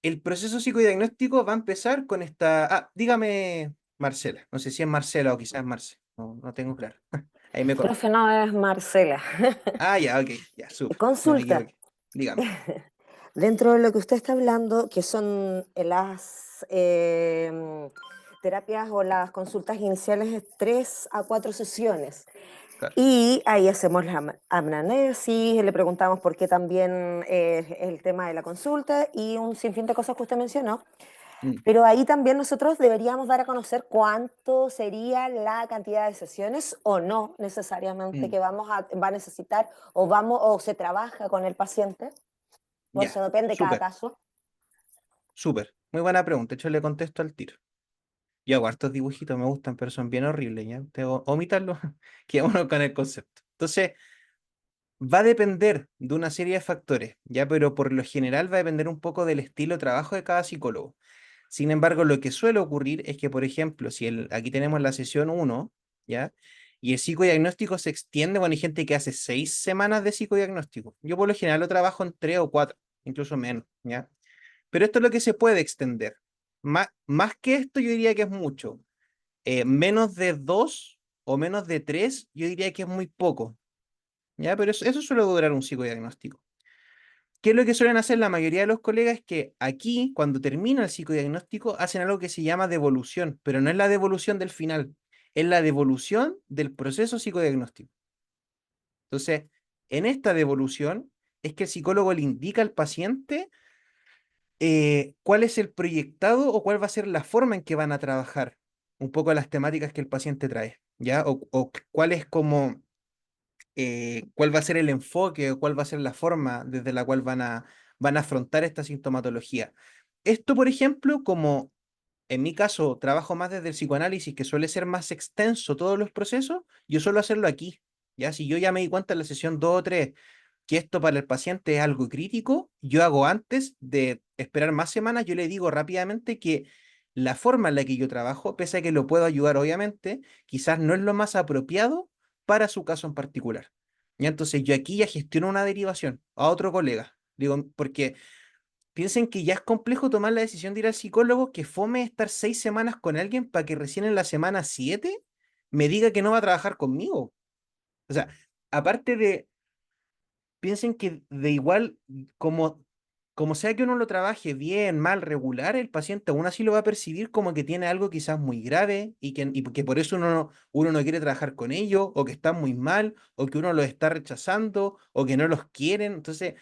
el proceso psicodiagnóstico va a empezar con esta... Ah, dígame, Marcela. No sé si es Marcela o quizás es Marce. No, no tengo claro. Ahí me corto. Profe, no es Marcela. Ah, ya, ok. Ya, súper. No me Consulta, equivoqué. Dígame. dentro de lo que usted está hablando, que son las terapias o las consultas iniciales de 3 a 4 sesiones. Claro. Y ahí hacemos la anamnesis, le preguntamos por qué también el tema de la consulta y un sinfín de cosas que usted mencionó. Mm, Pero ahí también nosotros deberíamos dar a conocer cuánto sería la cantidad de sesiones o no necesariamente mm. que va a necesitar o se trabaja con el paciente. O Ya, eso depende de cada súper, caso. súper. Muy buena pregunta. De hecho, le contesto al tiro. Yo hago hartos dibujitos, me gustan, pero son bien horribles, ¿ya? Tengo omitarlo, quedémonos con el concepto. Entonces, va a depender de una serie de factores, ¿ya? Pero por lo general va a depender un poco del estilo de trabajo de cada psicólogo. Sin embargo, lo que suele ocurrir es que, por ejemplo, si aquí tenemos la sesión uno, ¿ya? Y el psicodiagnóstico se extiende, bueno, hay gente que hace 6 semanas de psicodiagnóstico. Yo por lo general lo trabajo en 3 o 4, incluso menos, ¿ya? Pero esto es lo que se puede extender. Más que esto, yo diría que es mucho. Menos de 2 o menos de 3, yo diría que es muy poco. ¿Ya? Pero eso suele durar un psicodiagnóstico. ¿Qué es lo que suelen hacer la mayoría de los colegas? Es que aquí, cuando termina el psicodiagnóstico, hacen algo que se llama devolución, pero no es la devolución del final, es la devolución del proceso psicodiagnóstico. Entonces, en esta devolución es que el psicólogo le indica al paciente cuál es el proyectado o cuál va a ser la forma en que van a trabajar un poco las temáticas que el paciente trae, ¿ya? O cuál es como, cuál va a ser el enfoque o cuál va a ser la forma desde la cual van a afrontar esta sintomatología. Esto, por ejemplo, como en mi caso trabajo más desde el psicoanálisis, que suele ser más extenso todos los procesos, yo suelo hacerlo aquí, ¿ya? Si yo ya me di cuenta en la sesión 2 o 3 que esto para el paciente es algo crítico, yo hago antes de esperar más semanas, yo le digo rápidamente que la forma en la que yo trabajo, pese a que lo puedo ayudar obviamente, quizás no es lo más apropiado para su caso en particular. Y entonces yo aquí ya gestiono una derivación a otro colega. Digo, porque piensen que ya es complejo tomar la decisión de ir al psicólogo, que fome estar 6 semanas con alguien para que recién en la semana 7 me diga que no va a trabajar conmigo. O sea, aparte de, piensen que de igual, como sea que uno lo trabaje bien, mal, regular, el paciente aún así lo va a percibir como que tiene algo quizás muy grave y que por eso uno no quiere trabajar con ellos, o que están muy mal, o que uno los está rechazando, o que no los quieren. Entonces,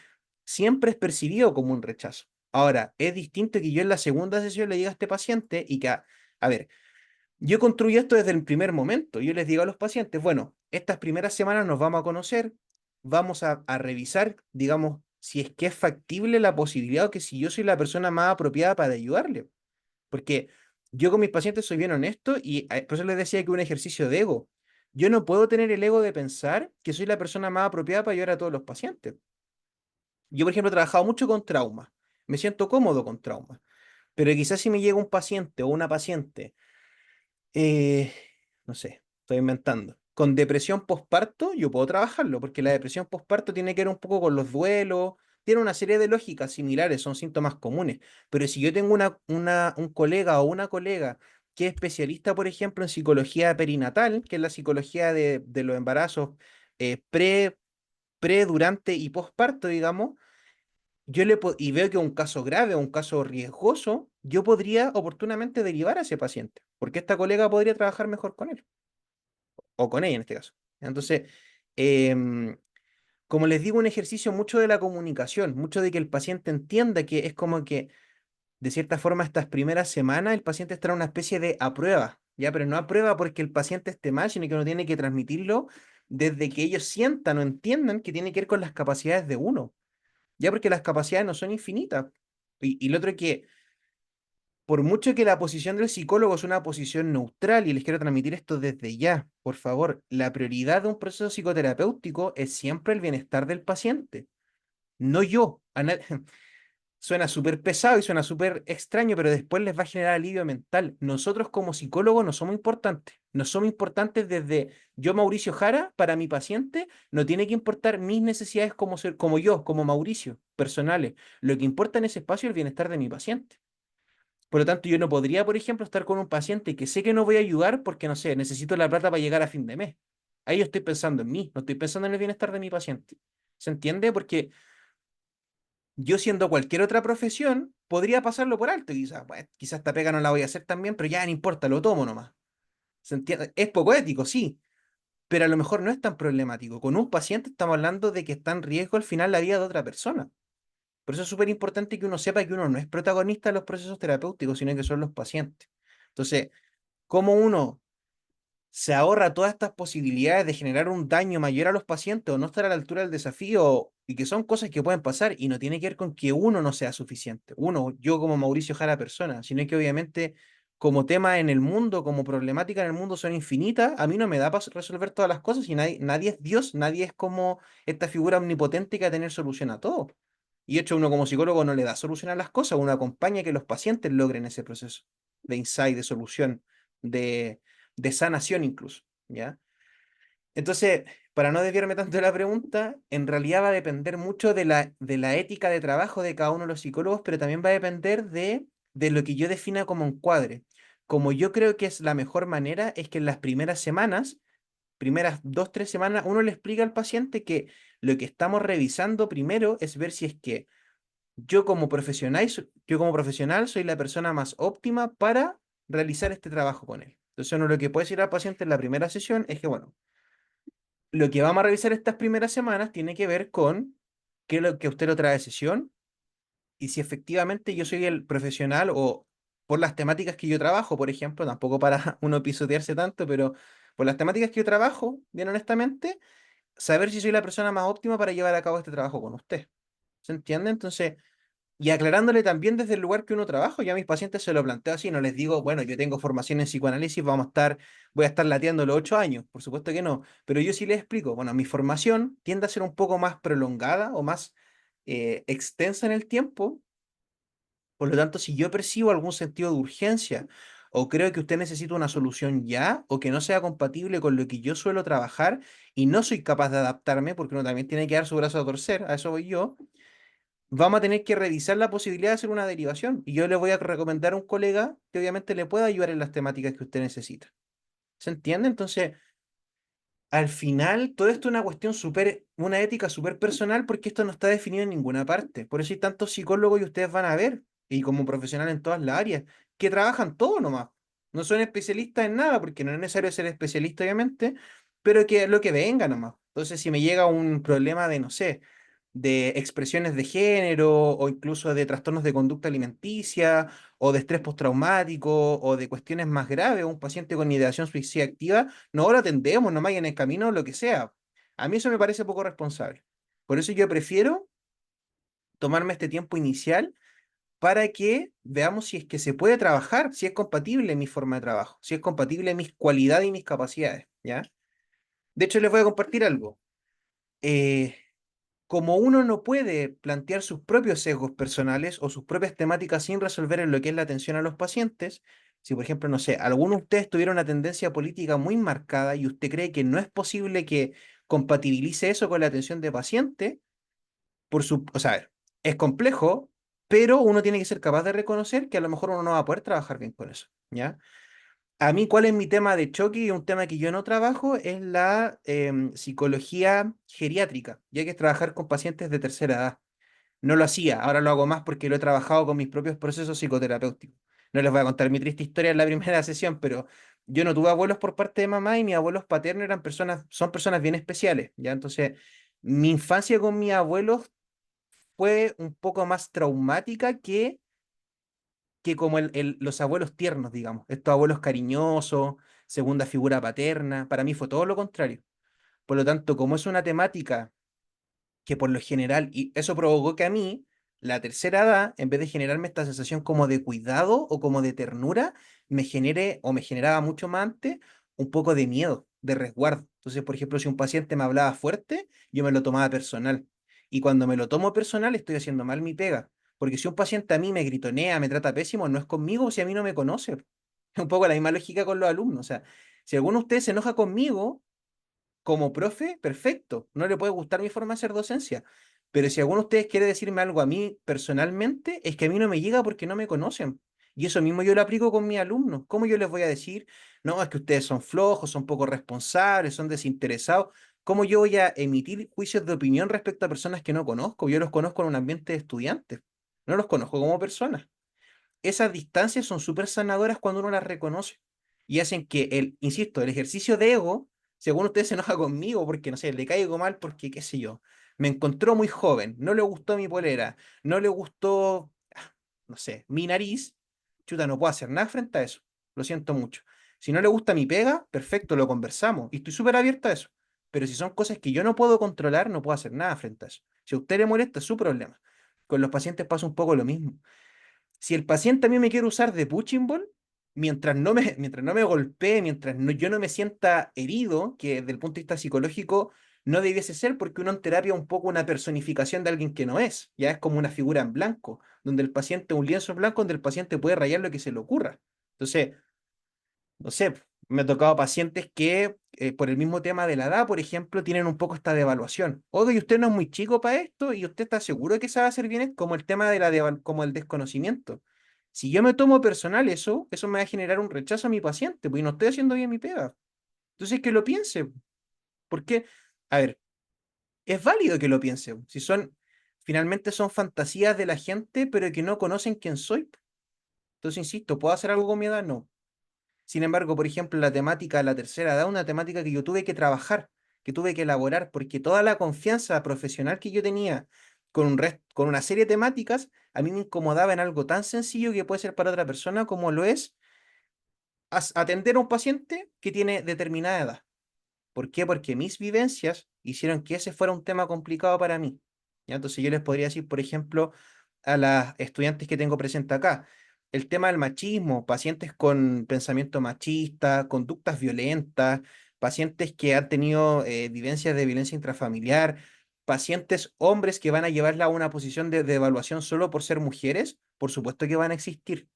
siempre es percibido como un rechazo. Ahora, es distinto que yo en la segunda sesión le diga a este paciente y que, a ver, Yo construyo esto desde el primer momento. Yo les digo a los pacientes, bueno, estas primeras semanas nos vamos a conocer, vamos a revisar, digamos, si es que es factible la posibilidad o que si yo soy la persona más apropiada para ayudarle. Porque yo con mis pacientes soy bien honesto y por eso les decía que es un ejercicio de ego. Yo no puedo tener el ego de pensar que soy la persona más apropiada para ayudar a todos los pacientes. Yo, por ejemplo, he trabajado mucho con trauma. Me siento cómodo con trauma. Pero quizás si me llega un paciente o una paciente eh, no sé, estoy inventando. Con depresión postparto, yo puedo trabajarlo, porque la depresión postparto tiene que ver un poco con los duelos, tiene una serie de lógicas similares, son síntomas comunes. Pero si yo tengo un colega o una colega que es especialista, por ejemplo, en psicología perinatal, que es la psicología de los embarazos pre, durante y postparto, digamos, y veo que es un caso grave o un caso riesgoso, yo podría oportunamente derivar a ese paciente, porque esta colega podría trabajar mejor con él, o con ella en este caso. Entonces, em, como les digo, un ejercicio mucho de la comunicación, mucho de que el paciente entienda que es como que, de cierta forma, estas primeras semanas el paciente estará en una especie de a prueba, ¿ya? Pero no a prueba porque el paciente esté mal, sino que uno tiene que transmitirlo desde que ellos sientan o entiendan que tiene que ver con las capacidades de uno. Ya porque las capacidades no son infinitas. Y lo otro es que, por mucho que la posición del psicólogo es una posición neutral, y les quiero transmitir esto desde ya, por favor, la prioridad de un proceso psicoterapéutico es siempre el bienestar del paciente, no yo. Suena súper pesado y suena súper extraño, pero después les va a generar alivio mental. Nosotros como psicólogos no somos importantes. No somos importantes desde yo, Mauricio Jara, para mi paciente, no tiene que importar mis necesidades como yo, como Mauricio, personales. Lo que importa en ese espacio es el bienestar de mi paciente. Por lo tanto, yo no podría, por ejemplo, estar con un paciente que sé que no voy a ayudar porque, no sé, necesito la plata para llegar a fin de mes. Ahí yo estoy pensando en mí, no estoy pensando en el bienestar de mi paciente. ¿Se entiende? Porque yo siendo cualquier otra profesión, podría pasarlo por alto. Quizás, bueno, quizás esta pega no la voy a hacer también, pero ya no importa, lo tomo nomás. ¿Se entiende? Es poco ético, sí, pero a lo mejor no es tan problemático. Con un paciente estamos hablando de que está en riesgo al final la vida de otra persona. Por eso es súper importante que uno sepa que uno no es protagonista de los procesos terapéuticos, sino que son los pacientes. Entonces, ¿cómo uno se ahorra todas estas posibilidades de generar un daño mayor a los pacientes o no estar a la altura del desafío y que son cosas que pueden pasar y no tiene que ver con que uno no sea suficiente? Uno, yo como Mauricio Jara persona, sino que obviamente como tema en el mundo, como problemática en el mundo son infinitas, a mí no me da para resolver todas las cosas y nadie es Dios, nadie es como esta figura omnipotente que va a tener solución a todo. Y de hecho uno como psicólogo no le da solución a las cosas, uno acompaña a que los pacientes logren ese proceso de insight, de solución, de sanación incluso, ¿ya? Entonces, para no desviarme tanto de la pregunta, en realidad va a depender mucho de la ética de trabajo de cada uno de los psicólogos, pero también va a depender de lo que yo defina como encuadre. Como yo creo que es la mejor manera, es que en las primeras semanas, primeras 2, 3 semanas, uno le explica al paciente que lo que estamos revisando primero es ver si es que yo como profesional soy la persona más óptima para realizar este trabajo con él. Entonces, uno lo que puede decir al paciente en la primera sesión es que, bueno, lo que vamos a revisar estas primeras semanas tiene que ver con qué es lo que usted lo trae de sesión y si efectivamente yo soy el profesional o por las temáticas que yo trabajo, por ejemplo, tampoco para uno pisotearse tanto, pero por las temáticas que yo trabajo, bien honestamente, saber si soy la persona más óptima para llevar a cabo este trabajo con usted. ¿Se entiende? Entonces, y aclarándole también desde el lugar que uno trabaja, ya a mis pacientes se lo planteo así, no les digo, bueno, yo tengo formación en psicoanálisis, voy a estar lateando los 8 años, por supuesto que no, pero yo sí les explico, bueno, mi formación tiende a ser un poco más prolongada o más extensa en el tiempo, por lo tanto, si yo percibo algún sentido de urgencia o creo que usted necesita una solución ya o que no sea compatible con lo que yo suelo trabajar y no soy capaz de adaptarme, porque uno también tiene que dar su brazo a torcer, a eso voy yo, vamos a tener que revisar la posibilidad de hacer una derivación. Y yo le voy a recomendar a un colega que obviamente le pueda ayudar en las temáticas que usted necesita. ¿Se entiende? Entonces, al final, todo esto es una cuestión súper, una ética súper personal porque esto no está definido en ninguna parte. Por eso hay tantos psicólogos y ustedes van a ver, y como profesional en todas las áreas, que trabajan todo nomás. No son especialistas en nada, porque no es necesario ser especialista, obviamente, pero que lo que venga nomás. Entonces, si me llega un problema de, no sé, de expresiones de género o incluso de trastornos de conducta alimenticia o de estrés postraumático, o de cuestiones más graves, un paciente con ideación suicida activa, no lo atendemos, no vayan en el camino, lo que sea. A mí eso me parece poco responsable. Por eso yo prefiero tomarme este tiempo inicial para que veamos si es que se puede trabajar, si es compatible mi forma de trabajo, si es compatible mis cualidades y mis capacidades, ¿ya? De hecho, les voy a compartir algo. Eh, Como uno no puede plantear sus propios sesgos personales o sus propias temáticas sin resolver en lo que es la atención a los pacientes, si por ejemplo, no sé, alguno de ustedes tuviera una tendencia política muy marcada y usted cree que no es posible que compatibilice eso con la atención de paciente, o sea, a ver, es complejo, pero uno tiene que ser capaz de reconocer que a lo mejor uno no va a poder trabajar bien con eso, ¿ya? A mí, ¿cuál es mi tema de choque? Y un tema que yo no trabajo es la psicología geriátrica, ya que es trabajar con pacientes de tercera edad. No lo hacía, ahora lo hago más porque lo he trabajado con mis propios procesos psicoterapéuticos. No les voy a contar mi triste historia en la primera sesión, pero yo no tuve abuelos por parte de mamá y mis abuelos paternos son personas bien especiales, ¿ya? Entonces, mi infancia con mis abuelos fue un poco más traumática que como los abuelos tiernos, digamos, estos abuelos cariñosos, segunda figura paterna, para mí fue todo lo contrario. Por lo tanto, como es una temática que por lo general, y eso provocó que a mí, la tercera edad, en vez de generarme esta sensación como de cuidado o como de ternura, me genere o me generaba mucho más antes un poco de miedo, de resguardo. Entonces, por ejemplo, si un paciente me hablaba fuerte, yo me lo tomaba personal. Y cuando me lo tomo personal, estoy haciendo mal mi pega. Porque si un paciente a mí me gritonea, me trata pésimo, no es conmigo si a mí no me conoce. Es un poco la misma lógica con los alumnos. O sea, si alguno de ustedes se enoja conmigo, como profe, perfecto, no le puede gustar mi forma de hacer docencia, pero si alguno de ustedes quiere decirme algo a mí personalmente, es que a mí no me llega porque no me conocen. Y eso mismo yo lo aplico con mis alumnos. ¿Cómo yo les voy a decir, no, es que ustedes son flojos, son poco responsables, son desinteresados? ¿Cómo yo voy a emitir juicios de opinión respecto a personas que no conozco? Yo los conozco en un ambiente de estudiantes, no los conozco como personas. Esas distancias son súper sanadoras cuando uno las reconoce y hacen que insisto, el ejercicio de ego, según usted se enoja conmigo porque, no sé, le caigo mal porque, qué sé yo, me encontró muy joven, no le gustó mi polera, no le gustó, no sé, mi nariz, chuta, no puedo hacer nada frente a eso, lo siento mucho. Si no le gusta mi pega, perfecto, lo conversamos y estoy súper abierto a eso. Pero si son cosas que yo no puedo controlar, no puedo hacer nada frente a eso. Si a usted le molesta, es su problema. Con los pacientes pasa un poco lo mismo. Si el paciente a mí me quiere usar de punching ball, mientras no me golpee, yo no me sienta herido, que desde el punto de vista psicológico no debiese ser, porque uno en terapia es un poco una personificación de alguien que no es, ya es como una figura en blanco, donde el paciente, un lienzo en blanco, donde el paciente puede rayar lo que se le ocurra. Entonces, no sé, me ha tocado pacientes que, por el mismo tema de la edad, por ejemplo, tienen un poco esta devaluación. Oye, y usted no es muy chico para esto, y usted está seguro que sabe hacer bien, es como el tema de como el desconocimiento. Si yo me tomo personal eso me va a generar un rechazo a mi paciente, porque no estoy haciendo bien mi pega. Entonces, que lo piense. Porque, a ver, es válido que lo piense. Si finalmente son fantasías de la gente, pero que no conocen quién soy. Entonces, insisto, ¿puedo hacer algo con mi edad? No. Sin embargo, por ejemplo, la temática de la tercera edad, una temática que yo tuve que trabajar, que tuve que elaborar, porque toda la confianza profesional que yo tenía con una serie de temáticas, a mí me incomodaba en algo tan sencillo que puede ser para otra persona como lo es atender a un paciente que tiene determinada edad. ¿Por qué? Porque mis vivencias hicieron que ese fuera un tema complicado para mí. ¿Ya? Entonces yo les podría decir, por ejemplo, a las estudiantes que tengo presente acá, el tema del machismo, pacientes con pensamiento machista, conductas violentas, pacientes que han tenido vivencias de violencia intrafamiliar, pacientes hombres que van a llevarla a una posición de evaluación solo por ser mujeres, por supuesto que van a existir.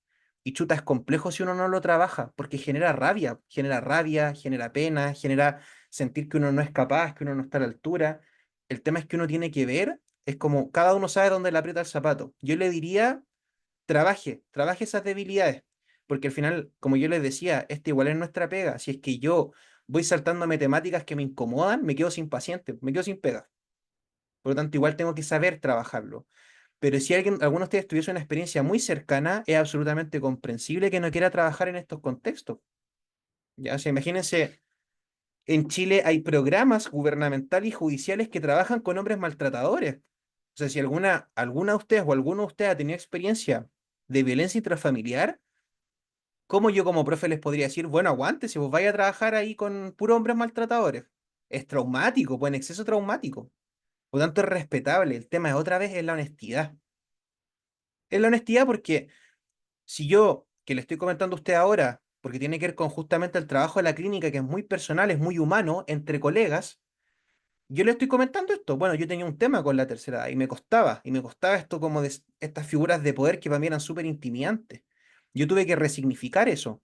Y chuta, es complejo si uno no lo trabaja, porque genera rabia, genera pena, genera sentir que uno no es capaz, que uno no está a la altura. El tema es que uno tiene que ver, es como cada uno sabe dónde le aprieta el zapato. Yo le diría, trabaje esas debilidades, porque al final, como yo les decía, esta igual es nuestra pega. Si es que yo voy saltándome temáticas que me incomodan, me quedo sin paciente, me quedo sin pega. Por lo tanto, igual tengo que saber trabajarlo. Pero si alguno de ustedes tuviese una experiencia muy cercana, es absolutamente comprensible que no quiera trabajar en estos contextos. Ya, o sea, imagínense, en Chile hay programas gubernamentales y judiciales que trabajan con hombres maltratadores. O sea, si alguna de ustedes o alguno de ustedes ha tenido experiencia de violencia intrafamiliar, ¿cómo yo como profe les podría decir, bueno, aguante, si vos vais a trabajar ahí con puros hombres maltratadores? Es traumático, pues en exceso traumático. Por lo tanto, es respetable. El tema es otra vez es la honestidad. Es la honestidad porque si yo, que le estoy comentando a usted ahora, porque tiene que ver con justamente el trabajo de la clínica, que es muy personal, es muy humano, entre colegas, yo le estoy comentando esto. Bueno, yo tenía un tema con la tercera edad y me costaba esto como de estas figuras de poder que para mí eran súper intimidantes. Yo tuve que resignificar eso,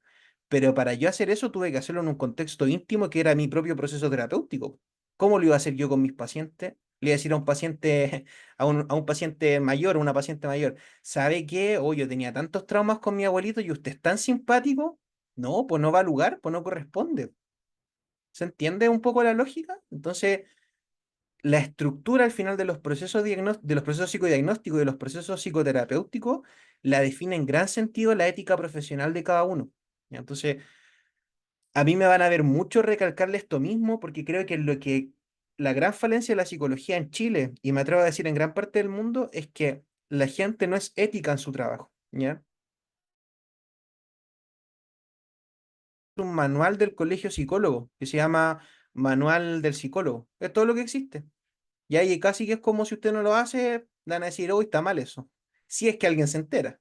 pero para yo hacer eso tuve que hacerlo en un contexto íntimo que era mi propio proceso terapéutico. ¿Cómo lo iba a hacer yo con mis pacientes? Le iba a decir a un paciente, a un paciente mayor, a una paciente mayor, ¿sabe qué? Oh, yo tenía tantos traumas con mi abuelito y usted es tan simpático. No, pues no va al lugar, pues no corresponde. ¿Se entiende un poco la lógica? Entonces la estructura al final de los procesos de los procesos psicodiagnósticos y de los procesos psicoterapéuticos la define en gran sentido la ética profesional de cada uno. ¿Ya? Entonces, a mí me van a ver mucho recalcarle esto mismo porque creo que lo que la gran falencia de la psicología en Chile, y me atrevo a decir en gran parte del mundo, es que la gente no es ética en su trabajo. ¿Ya? Un manual del colegio psicólogo que se llama Manual del Psicólogo. Es todo lo que existe. Y ahí casi que es como si usted no lo hace, van a decir, uy, está mal eso. Si es que alguien se entera.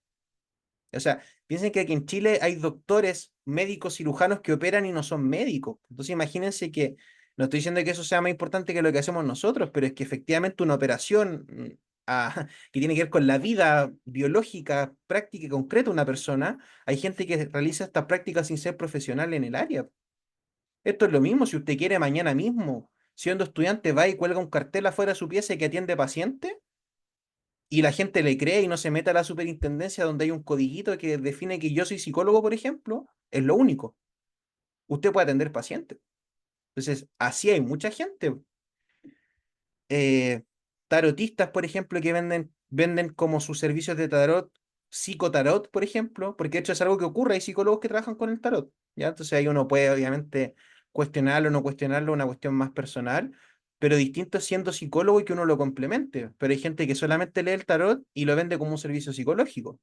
O sea, piensen que aquí en Chile hay doctores, médicos, cirujanos que operan y no son médicos. Entonces imagínense que, no estoy diciendo que eso sea más importante que lo que hacemos nosotros, pero es que efectivamente una operación que tiene que ver con la vida biológica, práctica y concreta de una persona, hay gente que realiza estas prácticas sin ser profesional en el área. Esto es lo mismo, si usted quiere mañana mismo, siendo estudiante, va y cuelga un cartel afuera de su pieza que atiende paciente y la gente le cree y no se mete a la superintendencia donde hay un codiguito que define que yo soy psicólogo, por ejemplo, es lo único. Usted puede atender pacientes. Entonces, así hay mucha gente. eh, Tarotistas, por ejemplo, que venden como sus servicios de tarot, psicotarot, por ejemplo, porque de hecho es algo que ocurre, hay psicólogos que trabajan con el tarot, ¿ya? Entonces ahí uno puede obviamente cuestionarlo o no cuestionarlo, una cuestión más personal, pero distinto es siendo psicólogo y que uno lo complemente. Pero hay gente que solamente lee el tarot y lo vende como un servicio psicológico.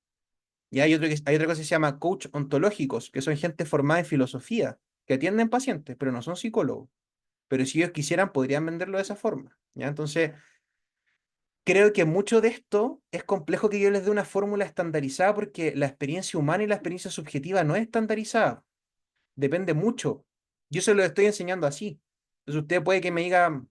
Y hay otra cosa que se llama coach ontológicos, que son gente formada en filosofía, que atienden pacientes, pero no son psicólogos. Pero si ellos quisieran, podrían venderlo de esa forma, ¿ya? Entonces, creo que mucho de esto es complejo que yo les dé una fórmula estandarizada porque la experiencia humana y la experiencia subjetiva no es estandarizada. Depende mucho. Yo se lo estoy enseñando así. Entonces usted puede que me diga,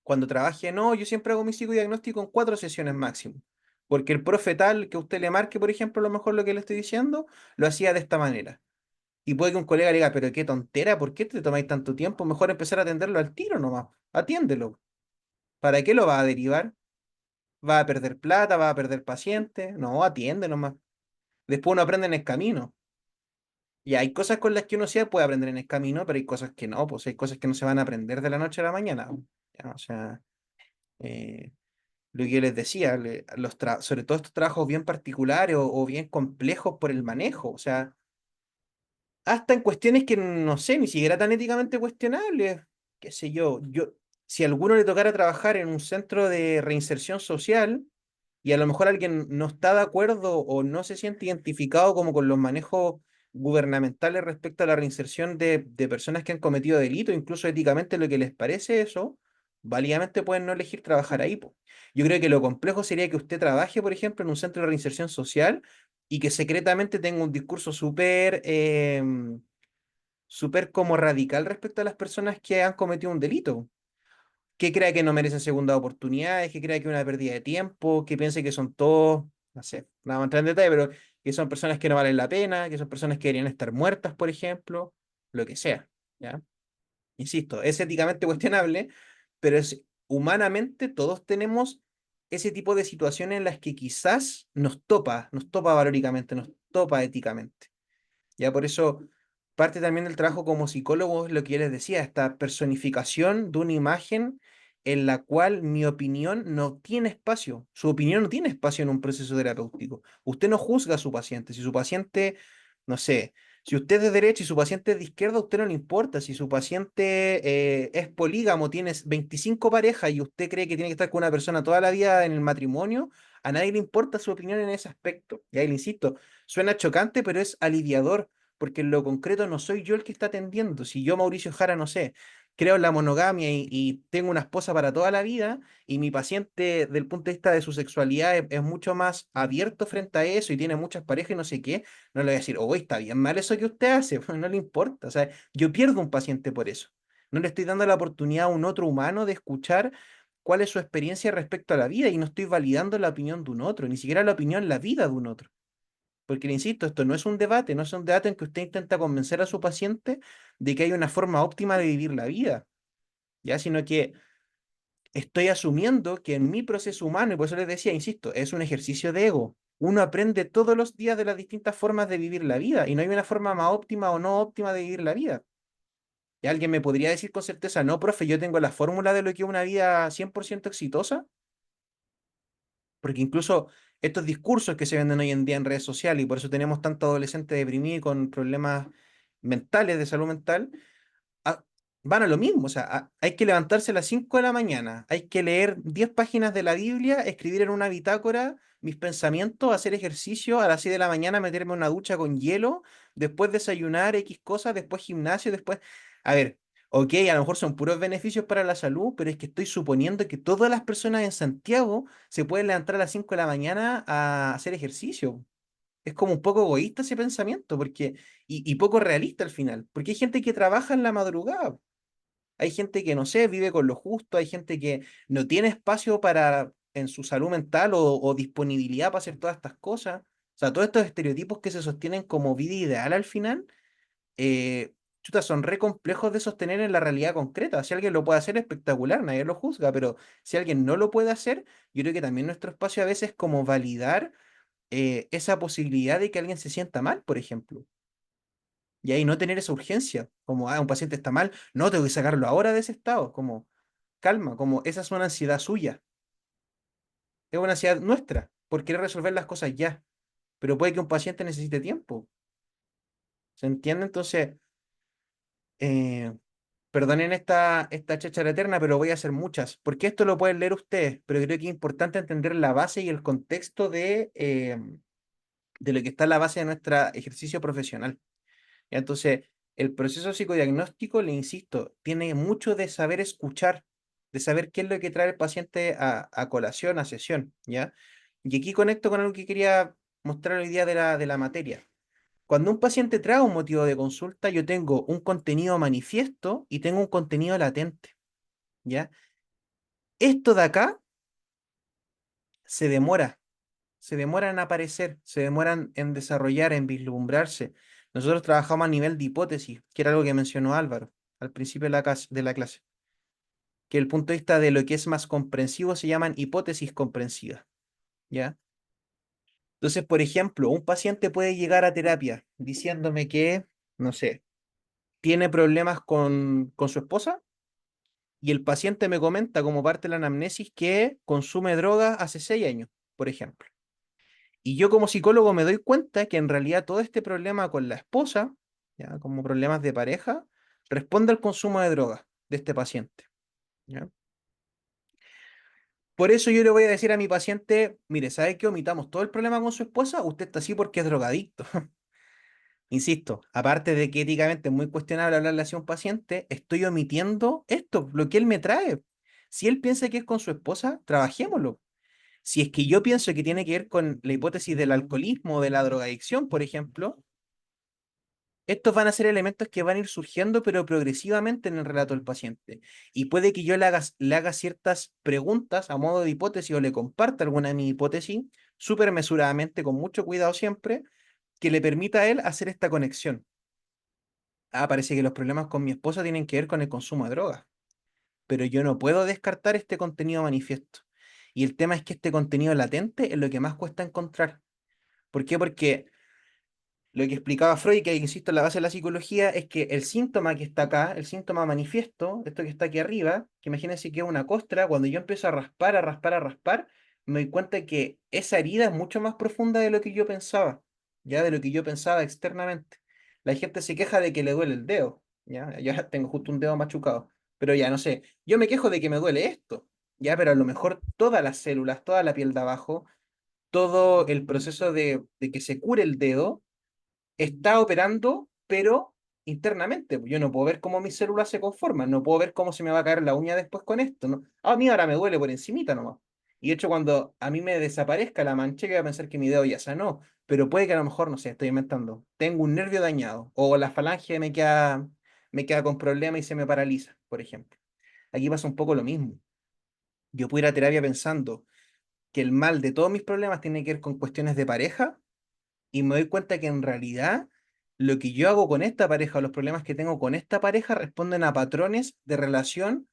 cuando trabaje, no, yo siempre hago mi psicodiagnóstico en 4 sesiones máximo. Porque el profe tal que usted le marque, por ejemplo, a lo mejor lo que le estoy diciendo, lo hacía de esta manera. Y puede que un colega le diga, pero qué tontera, ¿por qué te tomáis tanto tiempo? Mejor empezar a atenderlo al tiro nomás. Atiéndelo. ¿Para qué lo va a derivar? ¿Va a perder plata? ¿Va a perder pacientes? No, atiende nomás. Después uno aprende en el camino. Y hay cosas con las que uno sí puede aprender en el camino, pero hay cosas que no, pues hay cosas que no se van a aprender de la noche a la mañana. ¿Ya? O sea, eh, lo que yo les decía, sobre todo estos trabajos bien particulares o bien complejos por el manejo, o sea, hasta en cuestiones que no sé, ni siquiera tan éticamente cuestionables, qué sé yo, si a alguno le tocara trabajar en un centro de reinserción social, y a lo mejor alguien no está de acuerdo o no se siente identificado como con los manejos gubernamentales respecto a la reinserción de personas que han cometido delitos, incluso éticamente lo que les parece eso, válidamente pueden no elegir trabajar ahí, po. Yo creo que lo complejo sería que usted trabaje, por ejemplo, en un centro de reinserción social y que secretamente tenga un discurso súper como radical respecto a las personas que han cometido un delito, que crea que no merecen segunda oportunidades, que crea que es una pérdida de tiempo, que piense que son todos, no sé, no vamos a entrar en detalle, pero que son personas que no valen la pena, que son personas que deberían estar muertas, por ejemplo, lo que sea, ¿ya? Insisto, es éticamente cuestionable, pero es humanamente todos tenemos ese tipo de situaciones en las que quizás nos topa valóricamente, nos topa éticamente. Ya por eso parte también del trabajo como psicólogo es lo que yo les decía, esta personificación de una imagen en la cual mi opinión no tiene espacio. Su opinión no tiene espacio en un proceso terapéutico. Usted no juzga a su paciente. Si su paciente, no sé, si usted es de derecha y su paciente es de izquierda, a usted no le importa. Si su paciente es polígamo, tiene 25 parejas y usted cree que tiene que estar con una persona toda la vida en el matrimonio, a nadie le importa su opinión en ese aspecto. Ya, y le insisto, suena chocante, pero es aliviador, porque en lo concreto no soy yo el que está atendiendo. Si yo, Mauricio Jara, no sé, creo en la monogamia y tengo una esposa para toda la vida, y mi paciente, del punto de vista de su sexualidad, es mucho más abierto frente a eso y tiene muchas parejas y no sé qué, no le voy a decir, oh, está bien mal eso que usted hace, pues no le importa. O sea, yo pierdo un paciente por eso. No le estoy dando la oportunidad a un otro humano de escuchar cuál es su experiencia respecto a la vida y no estoy validando la opinión de un otro, ni siquiera la opinión, la vida de un otro. Porque le insisto, esto no es un debate, no es un debate en que usted intenta convencer a su paciente de que hay una forma óptima de vivir la vida, ya, sino que estoy asumiendo que en mi proceso humano, y por eso les decía, insisto, es un ejercicio de ego. Uno aprende todos los días de las distintas formas de vivir la vida y no hay una forma más óptima o no óptima de vivir la vida. Y alguien me podría decir con certeza, no, profe, yo tengo la fórmula de lo que es una vida 100% exitosa, porque incluso estos discursos que se venden hoy en día en redes sociales y por eso tenemos tanto adolescente deprimido y con problemas mentales de salud mental, van a lo mismo, o sea, hay que levantarse a las 5 de la mañana, hay que leer 10 páginas de la Biblia, escribir en una bitácora mis pensamientos, hacer ejercicio a las 6 de la mañana, meterme en una ducha con hielo, después desayunar X cosas, después gimnasio, después... A ver, ok, a lo mejor son puros beneficios para la salud, pero es que estoy suponiendo que todas las personas en Santiago se pueden levantar a las 5 de la mañana a hacer ejercicio. Es como un poco egoísta ese pensamiento, porque, y poco realista al final, porque hay gente que trabaja en la madrugada. Hay gente que, no sé, vive con lo justo, hay gente que no tiene espacio para, en su salud mental o disponibilidad para hacer todas estas cosas. O sea, todos estos estereotipos que se sostienen como vida ideal al final, chuta, son re complejos de sostener en la realidad concreta. Si alguien lo puede hacer, espectacular, nadie lo juzga, pero si alguien no lo puede hacer, yo creo que también nuestro espacio a veces es como validar esa posibilidad de que alguien se sienta mal, por ejemplo. Y ahí no tener esa urgencia, como, un paciente está mal, no, tengo que sacarlo ahora de ese estado, como, calma, como esa es una ansiedad suya, es una ansiedad nuestra, por querer resolver las cosas ya, pero puede que un paciente necesite tiempo, ¿se entiende? Entonces, eh, perdonen esta cháchara eterna, pero voy a hacer muchas, porque esto lo pueden leer ustedes, pero creo que es importante entender la base y el contexto de lo que está en la base de nuestro ejercicio profesional. ¿Ya? Entonces, el proceso psicodiagnóstico, le insisto, tiene mucho de saber escuchar, de saber qué es lo que trae el paciente a colación, a sesión, ¿ya? Y aquí conecto con algo que quería mostrar hoy día de la materia. Cuando un paciente trae un motivo de consulta, yo tengo un contenido manifiesto y tengo un contenido latente, ¿ya? Esto de acá se demora, se demoran en aparecer, se demoran en desarrollar, en vislumbrarse. Nosotros trabajamos a nivel de hipótesis, que era algo que mencionó Álvaro al principio de la clase, que el punto de vista de lo que es más comprensivo se llaman hipótesis comprensivas, ¿ya? Entonces, por ejemplo, un paciente puede llegar a terapia diciéndome que, no sé, tiene problemas con su esposa y el paciente me comenta como parte de la anamnesis que consume drogas hace 6 años, por ejemplo. Y yo como psicólogo me doy cuenta que en realidad todo este problema con la esposa, ya, como problemas de pareja, responde al consumo de drogas de este paciente. ¿Ya? Por eso yo le voy a decir a mi paciente, mire, ¿sabe qué? Omitamos todo el problema con su esposa, usted está así porque es drogadicto. Insisto, aparte de que éticamente es muy cuestionable hablarle así a un paciente, estoy omitiendo esto, lo que él me trae. Si él piensa que es con su esposa, trabajémoslo. Si es que yo pienso que tiene que ver con la hipótesis del alcoholismo o de la drogadicción, por ejemplo, estos van a ser elementos que van a ir surgiendo, pero progresivamente en el relato del paciente. Y puede que yo le haga ciertas preguntas a modo de hipótesis o le comparta alguna de mis hipótesis, súper mesuradamente, con mucho cuidado siempre, que le permita a él hacer esta conexión. Ah, parece que los problemas con mi esposa tienen que ver con el consumo de drogas, pero yo no puedo descartar este contenido manifiesto. Y el tema es que este contenido latente es lo que más cuesta encontrar. ¿Por qué? Porque lo que explicaba Freud, que insisto en la base de la psicología, es que el síntoma que está acá, el síntoma manifiesto, esto que está aquí arriba, que imagínense que es una costra, cuando yo empiezo a raspar, a raspar, a raspar, me doy cuenta que esa herida es mucho más profunda de lo que yo pensaba, ya de lo que yo pensaba externamente. La gente se queja de que le duele el dedo, ya, yo tengo justo un dedo machucado, pero ya no sé, yo me quejo de que me duele esto, ya, pero a lo mejor todas las células, toda la piel de abajo, todo el proceso de que se cure el dedo está operando, pero internamente. Yo no puedo ver cómo mis células se conforman, no puedo ver cómo se me va a caer la uña después con esto, ¿no? A mí ahora me duele por encimita nomás. Y de hecho, cuando a mí me desaparezca la mancha, que voy a pensar que mi dedo ya sanó, pero puede que a lo mejor, no sé, estoy inventando, tengo un nervio dañado, o la falange me queda con problemas y se me paraliza, por ejemplo. Aquí pasa un poco lo mismo. Yo puedo ir a terapia pensando que el mal de todos mis problemas tiene que ver con cuestiones de pareja, y me doy cuenta que en realidad lo que yo hago con esta pareja o los problemas que tengo con esta pareja responden a patrones de relación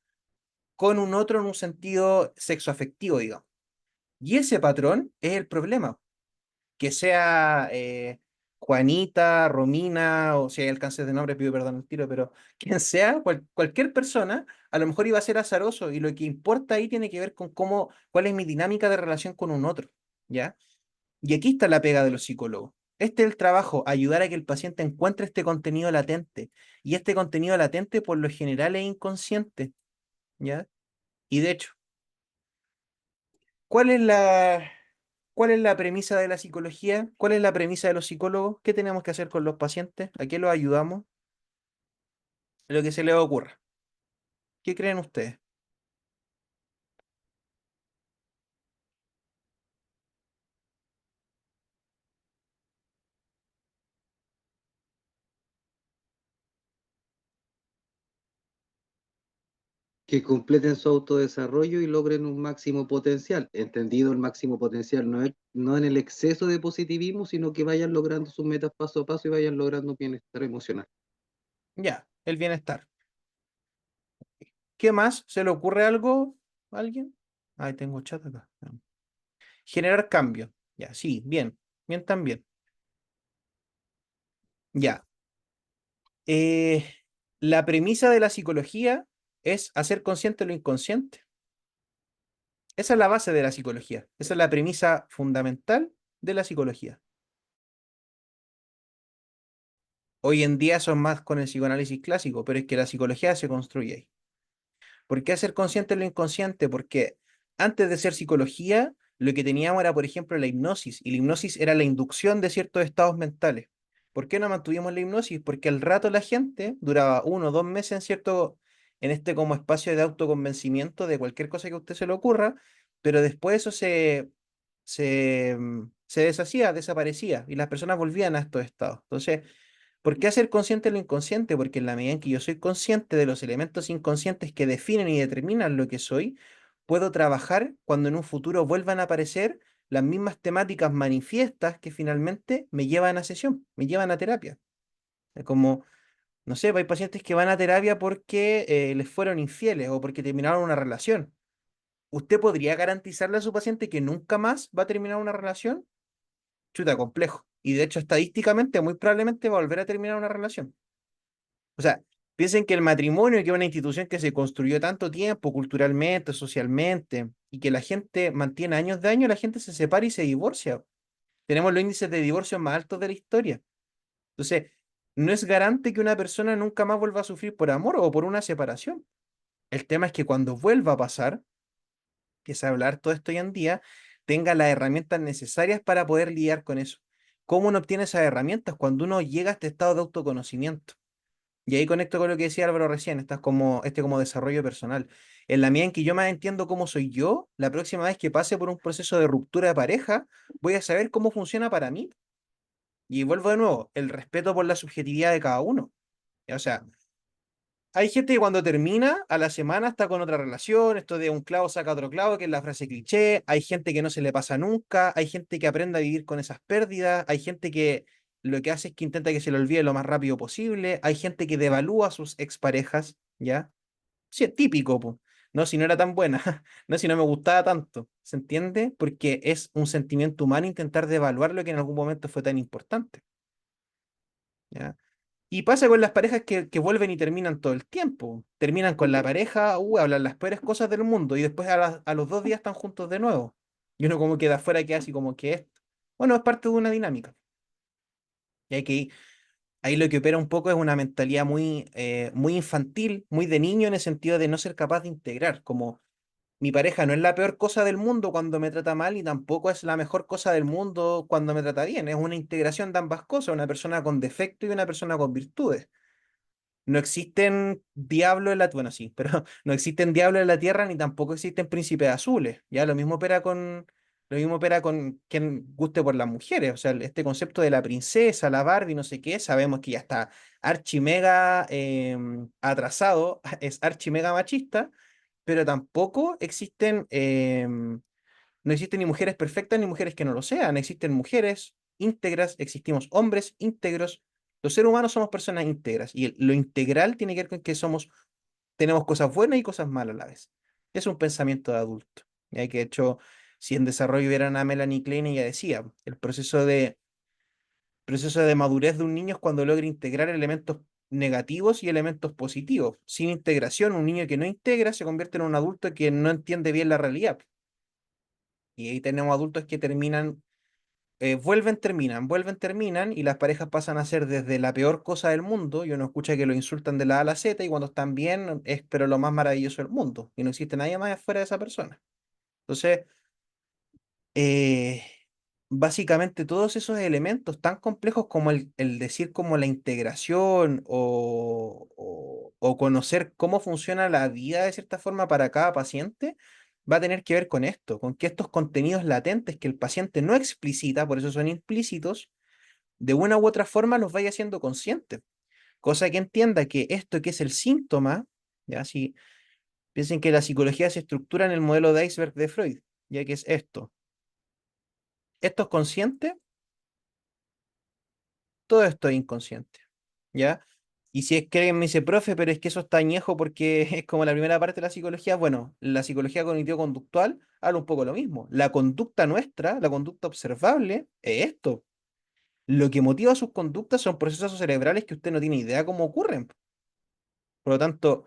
con un otro en un sentido sexoafectivo, digamos. Y ese patrón es el problema. Que sea Juanita, Romina, o si hay alcances de nombre, pido perdón al tiro, pero quien sea, cualquier persona, a lo mejor iba a ser azaroso, y lo que importa ahí tiene que ver con cuál es mi dinámica de relación con un otro, ¿ya? Y aquí está la pega de los psicólogos. Este es el trabajo, ayudar a que el paciente encuentre este contenido latente. Y este contenido latente por lo general es inconsciente, ¿ya? Y de hecho, ¿cuál es la, cuál es la premisa de la psicología? ¿Cuál es la premisa de los psicólogos? ¿Qué tenemos que hacer con los pacientes? ¿A qué los ayudamos? Lo que se les ocurra. ¿Qué creen ustedes? Que completen su autodesarrollo y logren un máximo potencial. Entendido el máximo potencial, no en el exceso de positivismo, sino que vayan logrando sus metas paso a paso y vayan logrando bienestar emocional. Ya, el bienestar. ¿Qué más? ¿Se le ocurre algo a alguien? Ay, tengo chat acá. Generar cambio. Ya, sí, bien. Bien también. Ya. Eh, la premisa de la psicología es hacer consciente lo inconsciente. Esa es la base de la psicología. Esa es la premisa fundamental de la psicología. Hoy en día son más con el psicoanálisis clásico, pero es que la psicología se construye ahí. ¿Por qué hacer consciente lo inconsciente? Porque antes de ser psicología, lo que teníamos era, por ejemplo, la hipnosis, y la hipnosis era la inducción de ciertos estados mentales. ¿Por qué no mantuvimos la hipnosis? Porque al rato la gente duraba 1 o 2 meses en este como espacio de autoconvencimiento de cualquier cosa que a usted se le ocurra, pero después eso se deshacía, desaparecía, y las personas volvían a estos estados. Entonces, ¿por qué hacer consciente lo inconsciente? Porque en la medida en que yo soy consciente de los elementos inconscientes que definen y determinan lo que soy, puedo trabajar cuando en un futuro vuelvan a aparecer las mismas temáticas manifiestas que finalmente me llevan a sesión, me llevan a terapia. Es como, no sé, hay pacientes que van a terapia porque les fueron infieles o porque terminaron una relación. ¿Usted podría garantizarle a su paciente que nunca más va a terminar una relación? Chuta, complejo. Y de hecho, estadísticamente, muy probablemente va a volver a terminar una relación. O sea, piensen que el matrimonio, que es una institución que se construyó tanto tiempo, culturalmente, socialmente, y que la gente mantiene años de años, la gente se separa y se divorcia. Tenemos los índices de divorcio más altos de la historia. Entonces, no es garante que una persona nunca más vuelva a sufrir por amor o por una separación. El tema es que cuando vuelva a pasar, que es hablar todo esto hoy en día, tenga las herramientas necesarias para poder lidiar con eso. ¿Cómo uno obtiene esas herramientas? Cuando uno llega a este estado de autoconocimiento. Y ahí conecto con lo que decía Álvaro recién, este como desarrollo personal. En la medida en que yo más entiendo cómo soy yo, la próxima vez que pase por un proceso de ruptura de pareja, voy a saber cómo funciona para mí. Y vuelvo de nuevo, el respeto por la subjetividad de cada uno. O sea, hay gente que cuando termina, a la semana está con otra relación, esto de un clavo saca otro clavo, que es la frase cliché, hay gente que no se le pasa nunca, hay gente que aprende a vivir con esas pérdidas, hay gente que lo que hace es que intenta que se le olvide lo más rápido posible, hay gente que devalúa a sus exparejas, ¿ya? Sí, es típico, po. No, si no era tan buena, no, si no me gustaba tanto, ¿se entiende? Porque es un sentimiento humano intentar devaluar lo que en algún momento fue tan importante, ¿ya? Y pasa con las parejas que vuelven y terminan todo el tiempo. Terminan con la pareja, hablan las peores cosas del mundo y después a los 2 días están juntos de nuevo. Y uno como queda afuera, queda así como que esto. Bueno, es parte de una dinámica. Y ahí lo que opera un poco es una mentalidad muy infantil, muy de niño en el sentido de no ser capaz de integrar. Como mi pareja no es la peor cosa del mundo cuando me trata mal y tampoco es la mejor cosa del mundo cuando me trata bien. Es una integración de ambas cosas, una persona con defecto y una persona con virtudes. No existen diablos en la, bueno, sí, pero no existen diablos en la tierra ni tampoco existen príncipes azules. Ya lo mismo opera con quien guste por las mujeres. O sea, este concepto de la princesa, la Barbie, no sé qué, sabemos que ya está archi mega atrasado, es archi mega machista, pero tampoco existen, no existen ni mujeres perfectas ni mujeres que no lo sean. Existen mujeres íntegras, existimos hombres íntegros. Los seres humanos somos personas íntegras y lo integral tiene que ver con que tenemos cosas buenas y cosas malas a la vez. Es un pensamiento de adulto. Y que de hecho, si en desarrollo vieran a Melanie Klein, ella decía, proceso de madurez de un niño es cuando logra integrar elementos negativos y elementos positivos. Sin integración, un niño que no integra se convierte en un adulto que no entiende bien la realidad. Y ahí tenemos adultos que terminan, vuelven, terminan, y las parejas pasan a ser desde la peor cosa del mundo, y uno escucha que lo insultan de la A a la Z, y cuando están bien es pero lo más maravilloso del mundo, y no existe nadie más afuera de esa persona. Entonces, eh, básicamente todos esos elementos tan complejos como el decir como la integración o conocer cómo funciona la vida de cierta forma para cada paciente, va a tener que ver con esto, con que estos contenidos latentes que el paciente no explicita, por eso son implícitos, de una u otra forma los vaya haciendo conscientes. Cosa que entienda que esto que es el síntoma, ya si piensen que la psicología se estructura en el modelo de iceberg de Freud, ya que es esto. Esto es consciente, todo esto es inconsciente, ¿ya? Y si es que alguien me dice, profe, pero es que eso está añejo porque es como la primera parte de la psicología, bueno, la psicología cognitivo-conductual habla un poco lo mismo. La conducta nuestra, la conducta observable, es esto. Lo que motiva sus conductas son procesos cerebrales que usted no tiene idea cómo ocurren. Por lo tanto,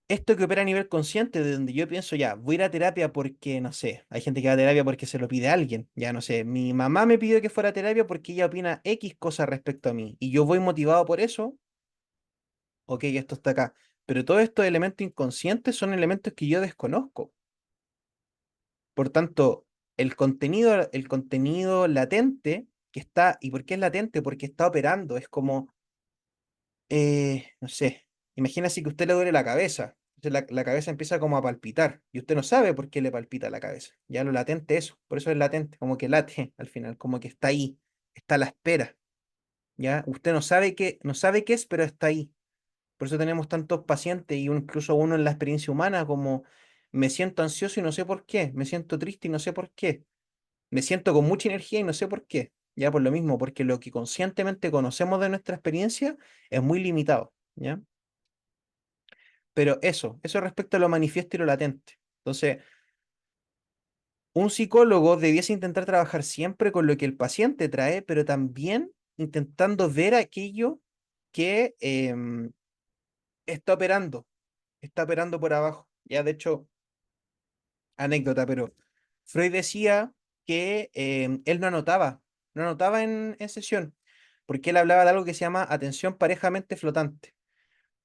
esto que opera a nivel consciente, de donde yo pienso, ya, voy a ir a terapia porque, no sé, hay gente que va a terapia porque se lo pide a alguien, ya no sé, mi mamá me pidió que fuera a terapia porque ella opina X cosas respecto a mí, y yo voy motivado por eso, ok, esto está acá. Pero todos estos elementos inconscientes son elementos que yo desconozco. Por tanto, el contenido latente que está, ¿y por qué es latente? Porque está operando, es como no sé, imagínese que a usted le duele la cabeza. Entonces la cabeza empieza como a palpitar y usted no sabe por qué le palpita la cabeza. Ya lo latente es eso, por eso es latente, como que late al final, como que está ahí, está a la espera. Ya usted no sabe qué es, pero está ahí. Por eso tenemos tantos pacientes y incluso uno en la experiencia humana como me siento ansioso y no sé por qué, me siento triste y no sé por qué, me siento con mucha energía y no sé por qué. Ya por lo mismo, porque lo que conscientemente conocemos de nuestra experiencia es muy limitado. ¿Ya? Pero eso respecto a lo manifiesto y lo latente. Entonces, un psicólogo debiese intentar trabajar siempre con lo que el paciente trae, pero también intentando ver aquello que está operando por abajo. Ya, de hecho, anécdota, pero Freud decía que él no anotaba en sesión, porque él hablaba de algo que se llama atención parejamente flotante.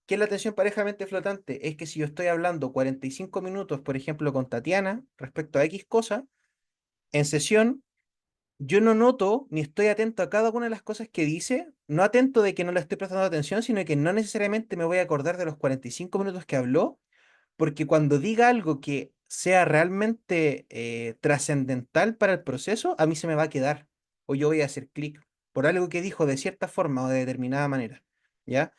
¿Qué es la atención parejamente flotante? Es que si yo estoy hablando 45 minutos, por ejemplo, con Tatiana respecto a X cosa, en sesión yo no noto ni estoy atento a cada una de las cosas que dice, no atento de que no le estoy prestando atención, sino que no necesariamente me voy a acordar de los 45 minutos que habló, porque cuando diga algo que sea realmente trascendental para el proceso, a mí se me va a quedar, o yo voy a hacer clic por algo que dijo de cierta forma o de determinada manera. ¿Ya?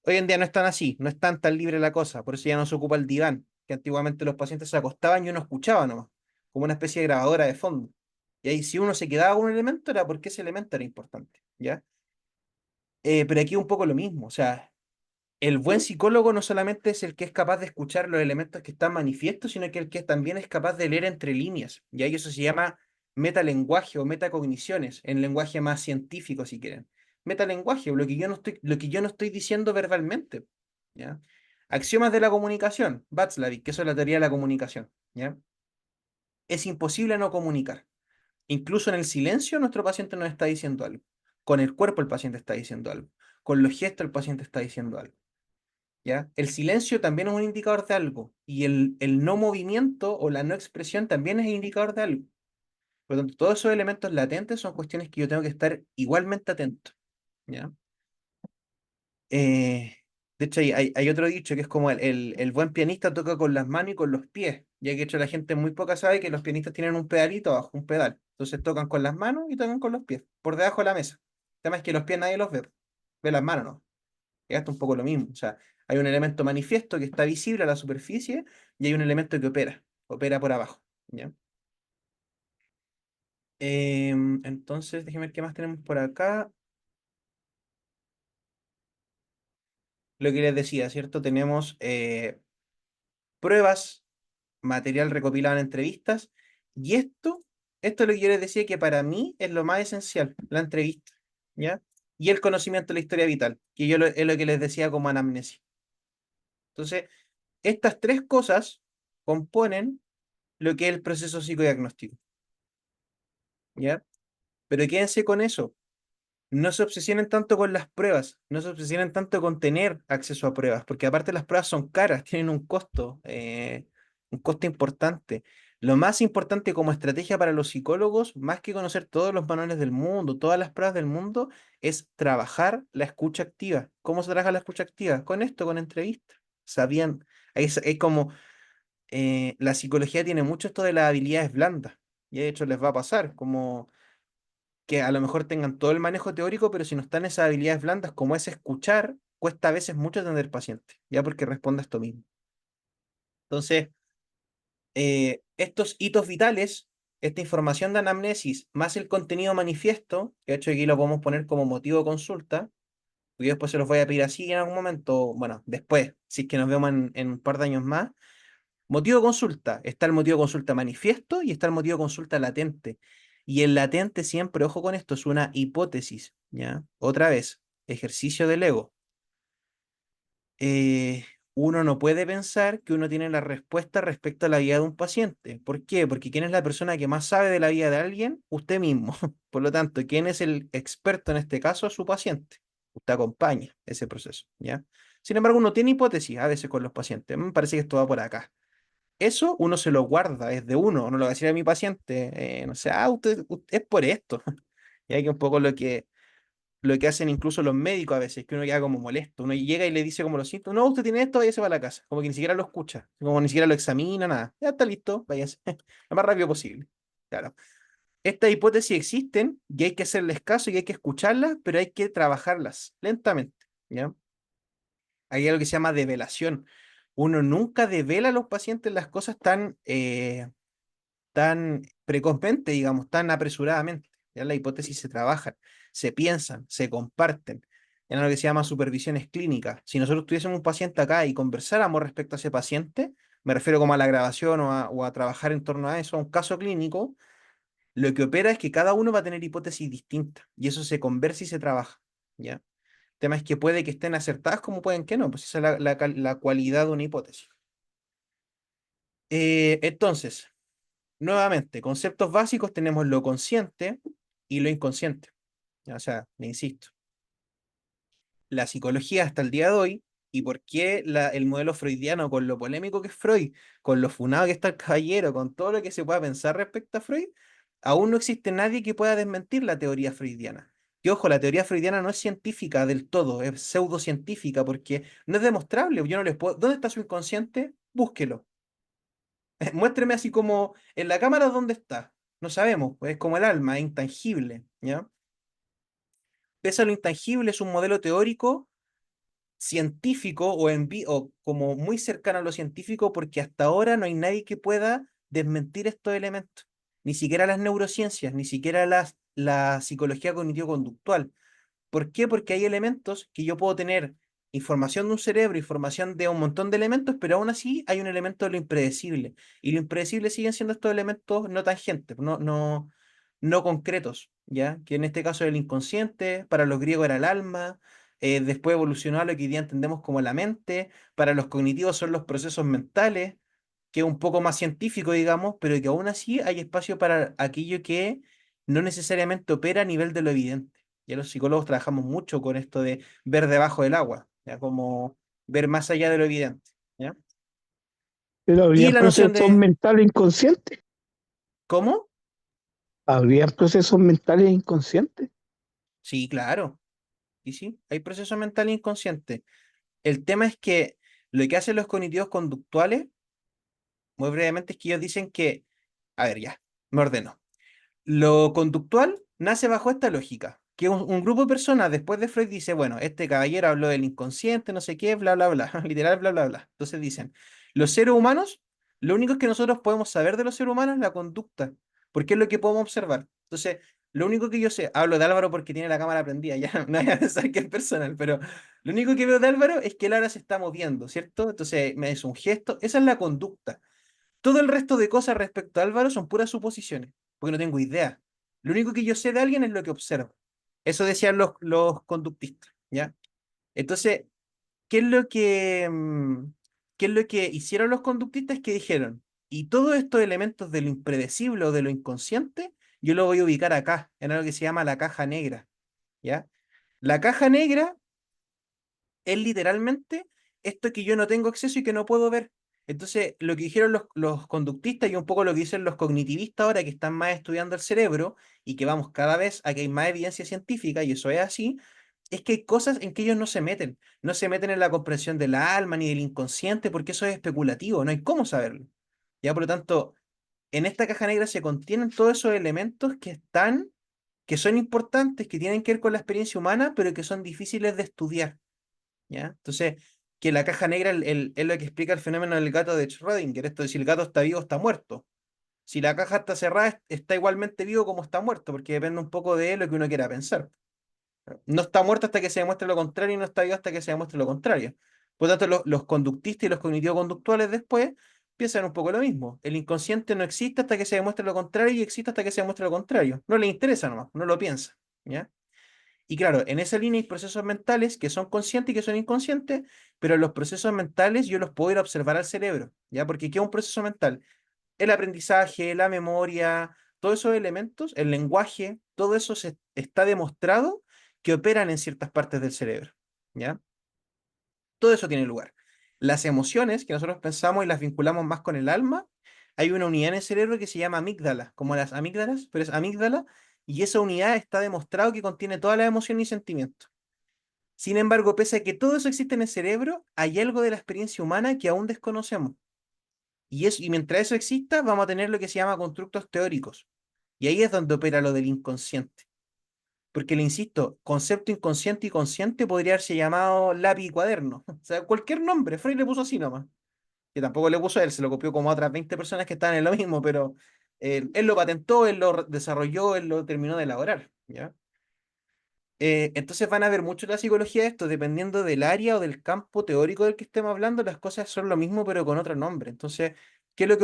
Hoy en día no es tan así, no es tan libre la cosa, por eso ya no se ocupa el diván, que antiguamente los pacientes se acostaban y uno escuchaba nomás, como una especie de grabadora de fondo. Y ahí si uno se quedaba con un elemento era porque ese elemento era importante, ¿ya? Pero aquí un poco lo mismo, o sea, el buen psicólogo no solamente es el que es capaz de escuchar los elementos que están manifiestos, sino que el que también es capaz de leer entre líneas, ¿ya? Y eso se llama metalenguaje o metacogniciones, en lenguaje más científico, si quieren. Metalenguaje, lo que yo no estoy diciendo verbalmente, ¿ya? Axiomas de la comunicación, Václavic, que eso es la teoría de la comunicación, ¿ya? Es imposible no comunicar. Incluso en el silencio nuestro paciente nos está diciendo algo. Con el cuerpo el paciente está diciendo algo. Con los gestos el paciente está diciendo algo. ¿ya? El silencio también es un indicador de algo, y el no movimiento o la no expresión también es indicador de algo. Por lo tanto, todos esos elementos latentes son cuestiones que yo tengo que estar igualmente atento, ¿ya? Eh, de hecho, hay otro dicho que es como el buen pianista toca con las manos y con los pies, ya que de hecho la gente muy poca sabe que los pianistas tienen un pedalito abajo, un pedal. Entonces tocan con las manos y tocan con los pies, por debajo de la mesa. El tema es que los pies nadie los ve, ve las manos, ¿no? Y esto es un poco lo mismo. O sea, hay un elemento manifiesto que está visible a la superficie y hay un elemento que opera por abajo, ¿ya? Entonces, déjeme ver qué más tenemos por acá. Lo que les decía, ¿cierto? Tenemos pruebas, material recopilado en entrevistas, y esto es lo que yo les decía que para mí es lo más esencial, la entrevista, ¿ya? Y el conocimiento de la historia vital, que es lo que les decía como anamnesis. Entonces, estas tres cosas componen lo que es el proceso psicodiagnóstico, ¿ya? Pero quédense con eso. No se obsesionen tanto con las pruebas, no se obsesionen tanto con tener acceso a pruebas, porque aparte las pruebas son caras, tienen un costo importante. Lo más importante como estrategia para los psicólogos, más que conocer todos los manuales del mundo, todas las pruebas del mundo, es trabajar la escucha activa. ¿Cómo se trabaja la escucha activa? Con esto, con entrevistas. Sabían, es como la psicología tiene mucho esto de las habilidades blandas, y de hecho les va a pasar, como que a lo mejor tengan todo el manejo teórico, pero si no están esas habilidades blandas como es escuchar, cuesta a veces mucho atender paciente, ya porque responde a esto mismo. Entonces, estos hitos vitales, esta información de anamnesis, más el contenido manifiesto, que de hecho aquí lo podemos poner como motivo de consulta, porque yo después se los voy a pedir así en algún momento, bueno, después, si es que nos vemos en un par de años más. Motivo de consulta, está el motivo de consulta manifiesto y está el motivo de consulta latente. Y el latente siempre, ojo con esto, es una hipótesis, ¿ya? Otra vez, ejercicio del ego. Eh, Uno no puede pensar que uno tiene la respuesta respecto a la vida de un paciente. ¿Por qué? Porque ¿quién es la persona que más sabe de la vida de alguien? Usted mismo. Por lo tanto, ¿quién es el experto en este caso? Su paciente. Usted acompaña ese proceso, ¿ya? Sin embargo, uno tiene hipótesis a veces con los pacientes. Me parece que esto va por acá. Eso uno se lo guarda, es de uno, no lo va a decir a mi paciente, no sé, usted es por esto. Y hay que un poco lo que hacen incluso los médicos a veces, que uno queda como molesto, uno llega y le dice como los síntomas, no, usted tiene esto, váyase para la casa, como que ni siquiera lo escucha, como ni siquiera lo examina, nada, ya está listo, váyase, lo más rápido posible. Claro, estas hipótesis existen y hay que hacerles caso y hay que escucharlas, pero hay que trabajarlas lentamente, ¿ya? Hay algo que se llama develación. Uno nunca devela a los pacientes las cosas tan precozmente, digamos, tan apresuradamente. Ya las hipótesis se trabajan, se piensan, se comparten. En lo que se llama supervisiones clínicas. Si nosotros tuviésemos un paciente acá y conversáramos respecto a ese paciente, me refiero como a la grabación o a trabajar en torno a eso, a un caso clínico, lo que opera es que cada uno va a tener hipótesis distintas y eso se conversa y se trabaja. ¿Ya? El tema es que puede que estén acertadas como pueden que no, pues esa es la cualidad de una hipótesis. Entonces, nuevamente, conceptos básicos tenemos lo consciente y lo inconsciente. O sea, le insisto, la psicología hasta el día de hoy y por qué el modelo freudiano, con lo polémico que es Freud, con lo funado que está el caballero, con todo lo que se pueda pensar respecto a Freud, aún no existe nadie que pueda desmentir la teoría freudiana. Y ojo, la teoría freudiana no es científica del todo, es pseudocientífica porque no es demostrable. Yo no les puedo. ¿Dónde está su inconsciente? Búsquelo. Muéstreme así como en la cámara dónde está. No sabemos, pues es como el alma, es intangible, ¿ya? Pese a lo intangible, es un modelo teórico científico o como muy cercano a lo científico porque hasta ahora no hay nadie que pueda desmentir estos elementos. Ni siquiera las neurociencias, ni siquiera la psicología cognitivo-conductual. ¿Por qué? Porque hay elementos que yo puedo tener información de un cerebro, información de un montón de elementos, pero aún así hay un elemento de lo impredecible. Y lo impredecible siguen siendo estos elementos no tangentes, no concretos, ¿ya? Que en este caso es el inconsciente, para los griegos era el alma, después evolucionó a lo que hoy día entendemos como la mente, para los cognitivos son los procesos mentales, que es un poco más científico, digamos, pero que aún así hay espacio para aquello que no necesariamente opera a nivel de lo evidente. Ya los psicólogos trabajamos mucho con esto de ver debajo del agua, ya como ver más allá de lo evidente, ¿ya? Pero Y habría la noción procesos de, mentales inconscientes. ¿cómo? Habría procesos mentales inconscientes. Sí, claro, y sí, hay proceso mental inconsciente. El tema es que lo que hacen los cognitivos conductuales, muy brevemente, es que ellos dicen que, a ver, ya, me ordeno. Lo conductual nace bajo esta lógica, que un grupo de personas después de Freud dice, bueno, este caballero habló del inconsciente, no sé qué, bla, bla, bla, literal, bla, bla, bla. Entonces dicen, los seres humanos, lo único que nosotros podemos saber de los seres humanos es la conducta, porque es lo que podemos observar. Entonces, lo único que yo sé, hablo de Álvaro porque tiene la cámara prendida, ya no voy a pensar que es personal, pero lo único que veo de Álvaro es que él ahora se está moviendo, ¿cierto? Entonces, me es un gesto, esa es la conducta. Todo el resto de cosas respecto a Álvaro son puras suposiciones, porque no tengo idea. Lo único que yo sé de alguien es lo que observo. Eso decían los conductistas, ¿ya? Entonces, ¿qué es lo que, qué es lo que hicieron los conductistas? Que dijeron, y todos estos elementos de lo impredecible o de lo inconsciente, yo lo voy a ubicar acá, en algo que se llama la caja negra, ¿ya? La caja negra es literalmente esto que yo no tengo acceso y que no puedo ver. Entonces, lo que dijeron los conductistas y un poco lo que dicen los cognitivistas ahora que están más estudiando el cerebro y que vamos cada vez a que hay más evidencia científica, y eso es así, es que hay cosas en que ellos no se meten. No se meten en la comprensión del alma ni del inconsciente porque eso es especulativo, no hay cómo saberlo. Ya, por lo tanto, en esta caja negra se contienen todos esos elementos que están, que son importantes, que tienen que ver con la experiencia humana, pero que son difíciles de estudiar. ¿Ya? Entonces, que la caja negra es lo que explica el fenómeno del gato de Schrödinger, esto de si el gato está vivo o está muerto. Si la caja está cerrada, está igualmente vivo como está muerto, porque depende un poco de lo que uno quiera pensar. No está muerto hasta que se demuestre lo contrario y no está vivo hasta que se demuestre lo contrario. Por lo tanto, los conductistas y los cognitivo-conductuales después piensan un poco lo mismo. El inconsciente no existe hasta que se demuestre lo contrario y existe hasta que se demuestre lo contrario. No le interesa nomás, no lo piensa. ¿Ya? Y claro, en esa línea hay procesos mentales que son conscientes y que son inconscientes, pero los procesos mentales yo los puedo ir a observar al cerebro, ¿ya? Porque ¿qué es un proceso mental? El aprendizaje, la memoria, todos esos elementos, el lenguaje, todo eso está demostrado que operan en ciertas partes del cerebro, ¿ya? Todo eso tiene lugar. Las emociones que nosotros pensamos y las vinculamos más con el alma, hay una unidad en el cerebro que se llama amígdala, como las amígdalas, pero es amígdala, y esa unidad está demostrado que contiene todas las emociones y sentimientos. Sin embargo, pese a que todo eso existe en el cerebro, hay algo de la experiencia humana que aún desconocemos. Y mientras eso exista, vamos a tener lo que se llama constructos teóricos. Y ahí es donde opera lo del inconsciente. Porque le insisto, concepto inconsciente y consciente podría haberse llamado lápiz y cuaderno. O sea, cualquier nombre. Freud le puso así nomás. Que tampoco le puso él, se lo copió como a otras 20 personas que estaban en lo mismo, pero él lo patentó, él lo desarrolló, él lo terminó de elaborar. ¿Ya? Entonces van a ver mucho la psicología de esto, dependiendo del área o del campo teórico del que estemos hablando, las cosas son lo mismo pero con otro nombre. Entonces, qué es lo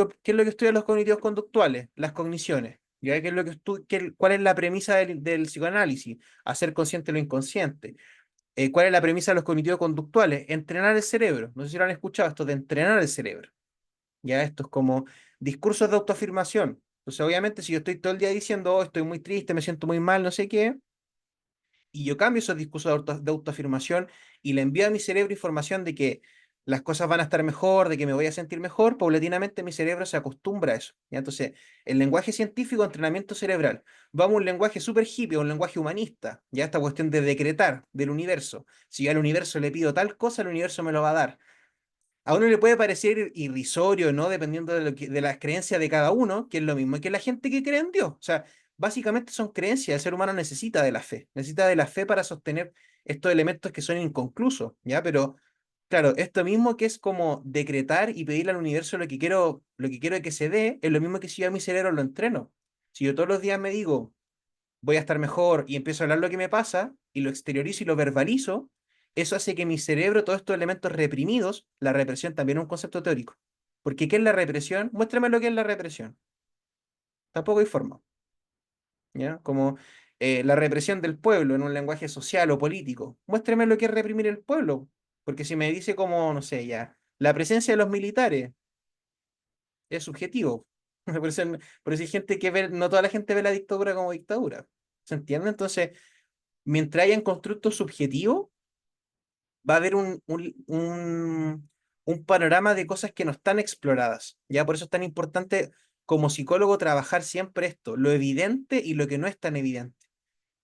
que estudian los cognitivos conductuales? Las cogniciones. ¿Ya? ¿Qué es lo que cuál es la premisa del psicoanálisis? Hacer consciente lo inconsciente. ¿Cuál es la premisa de los cognitivos conductuales? Entrenar el cerebro. No sé si lo han escuchado, esto de entrenar el cerebro. Ya esto es como discursos de autoafirmación. Entonces, obviamente, si yo estoy todo el día diciendo, oh, estoy muy triste, me siento muy mal, no sé qué, y yo cambio esos discursos de autoafirmación y le envío a mi cerebro información de que las cosas van a estar mejor, de que me voy a sentir mejor, paulatinamente mi cerebro se acostumbra a eso. ¿Ya? Entonces, el lenguaje científico, entrenamiento cerebral, vamos a un lenguaje súper hippie, a un lenguaje humanista, ya esta cuestión de decretar del universo. Si yo al universo le pido tal cosa, el universo me lo va a dar. A uno le puede parecer irrisorio, ¿no? Dependiendo de las creencias de cada uno, que es lo mismo que la gente que cree en Dios. O sea, básicamente son creencias. El ser humano necesita de la fe para sostener estos elementos que son inconclusos, ¿ya? Pero, claro, esto mismo que es como decretar y pedirle al universo lo que quiero que se dé, es lo mismo que si yo a mi cerebro lo entreno. Si yo todos los días me digo, voy a estar mejor y empiezo a hablar lo que me pasa y lo exteriorizo y lo verbalizo, eso hace que mi cerebro, todos estos elementos reprimidos, la represión también es un concepto teórico. Porque ¿qué es la represión? Muéstrame lo que es la represión. Tampoco hay forma, ¿ya? Como la represión del pueblo en un lenguaje social o político. Muéstrame lo que es reprimir el pueblo. Porque si me dice como, no sé, ya, la presencia de los militares es subjetivo. Por eso hay gente que ve, no toda la gente ve la dictadura como dictadura. ¿Se entiende? Entonces, mientras hayan constructos subjetivos, va a haber un panorama de cosas que no están exploradas. ¿Ya? Por eso es tan importante como psicólogo trabajar siempre esto, lo evidente y lo que no es tan evidente.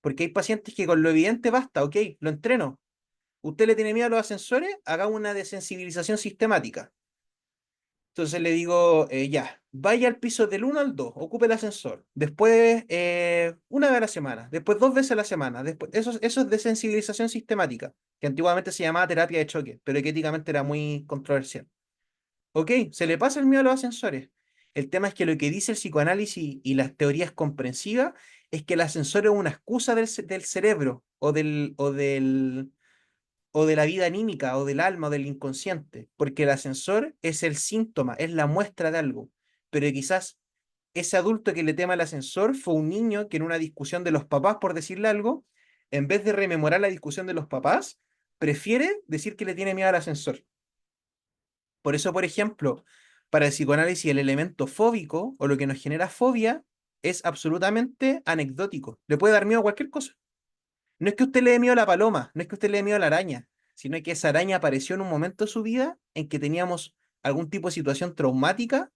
Porque hay pacientes que con lo evidente basta, ok, lo entreno. ¿Usted le tiene miedo a los ascensores? Haga una desensibilización sistemática. Entonces le digo, ya, vaya al piso del 1 al 2, ocupe el ascensor. Después, una vez a la semana. Después, 2 veces a la semana. Después, eso es desensibilización sistemática, que antiguamente se llamaba terapia de choque, pero que éticamente era muy controversial. Ok, se le pasa el miedo a los ascensores. El tema es que lo que dice el psicoanálisis y las teorías comprensivas es que el ascensor es una excusa del cerebro o de la vida anímica, o del alma, o del inconsciente, porque el ascensor es el síntoma, es la muestra de algo, pero quizás ese adulto que le tema el ascensor fue un niño que en una discusión de los papás, por decirle algo, en vez de rememorar la discusión de los papás, prefiere decir que le tiene miedo al ascensor. Por eso, por ejemplo, para el psicoanálisis el elemento fóbico, o lo que nos genera fobia, es absolutamente anecdótico. Le puede dar miedo a cualquier cosa. No es que usted le dé miedo a la paloma, no es que usted le dé miedo a la araña, sino que esa araña apareció en un momento de su vida en que teníamos algún tipo de situación traumática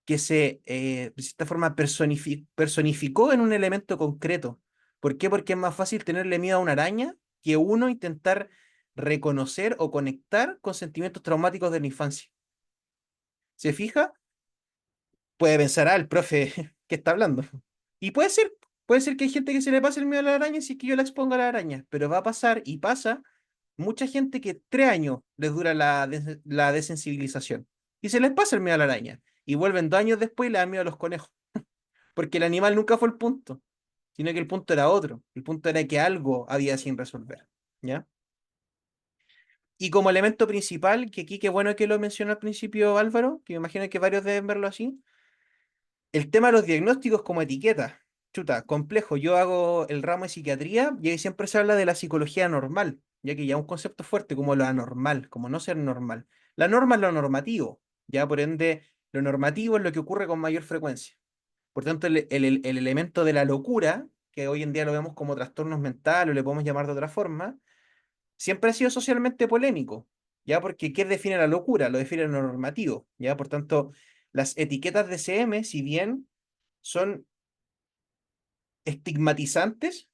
que de cierta forma, personificó en un elemento concreto. ¿Por qué? Porque es más fácil tenerle miedo a una araña que uno intentar reconocer o conectar con sentimientos traumáticos de la infancia. ¿Se fija? Puede pensar, el profe, ¿qué está hablando? Y puede ser que hay gente que se le pase el miedo a la araña si es que yo la expongo a la araña, pero va a pasar y pasa mucha gente que 3 años les dura la desensibilización y se les pasa el miedo a la araña y vuelven 2 años después y le dan miedo a los conejos, porque el animal nunca fue el punto, sino que el punto era otro, el punto era que algo había sin resolver, ¿ya? Y como elemento principal, que aquí qué bueno que lo mencionó al principio Álvaro, que me imagino que varios deben verlo así, el tema de los diagnósticos como etiqueta. Chuta, complejo. Yo hago el ramo de psiquiatría y ahí siempre se habla de la psicología normal, ya que ya un concepto fuerte como lo anormal, como no ser normal. La norma es lo normativo, ya por ende, lo normativo es lo que ocurre con mayor frecuencia. Por tanto, el elemento de la locura, que hoy en día lo vemos como trastornos mentales o le podemos llamar de otra forma, siempre ha sido socialmente polémico, ¿ya? Porque ¿qué define la locura? Lo define lo normativo, ¿ya? Por tanto, las etiquetas de CM, si bien son estigmatizantes,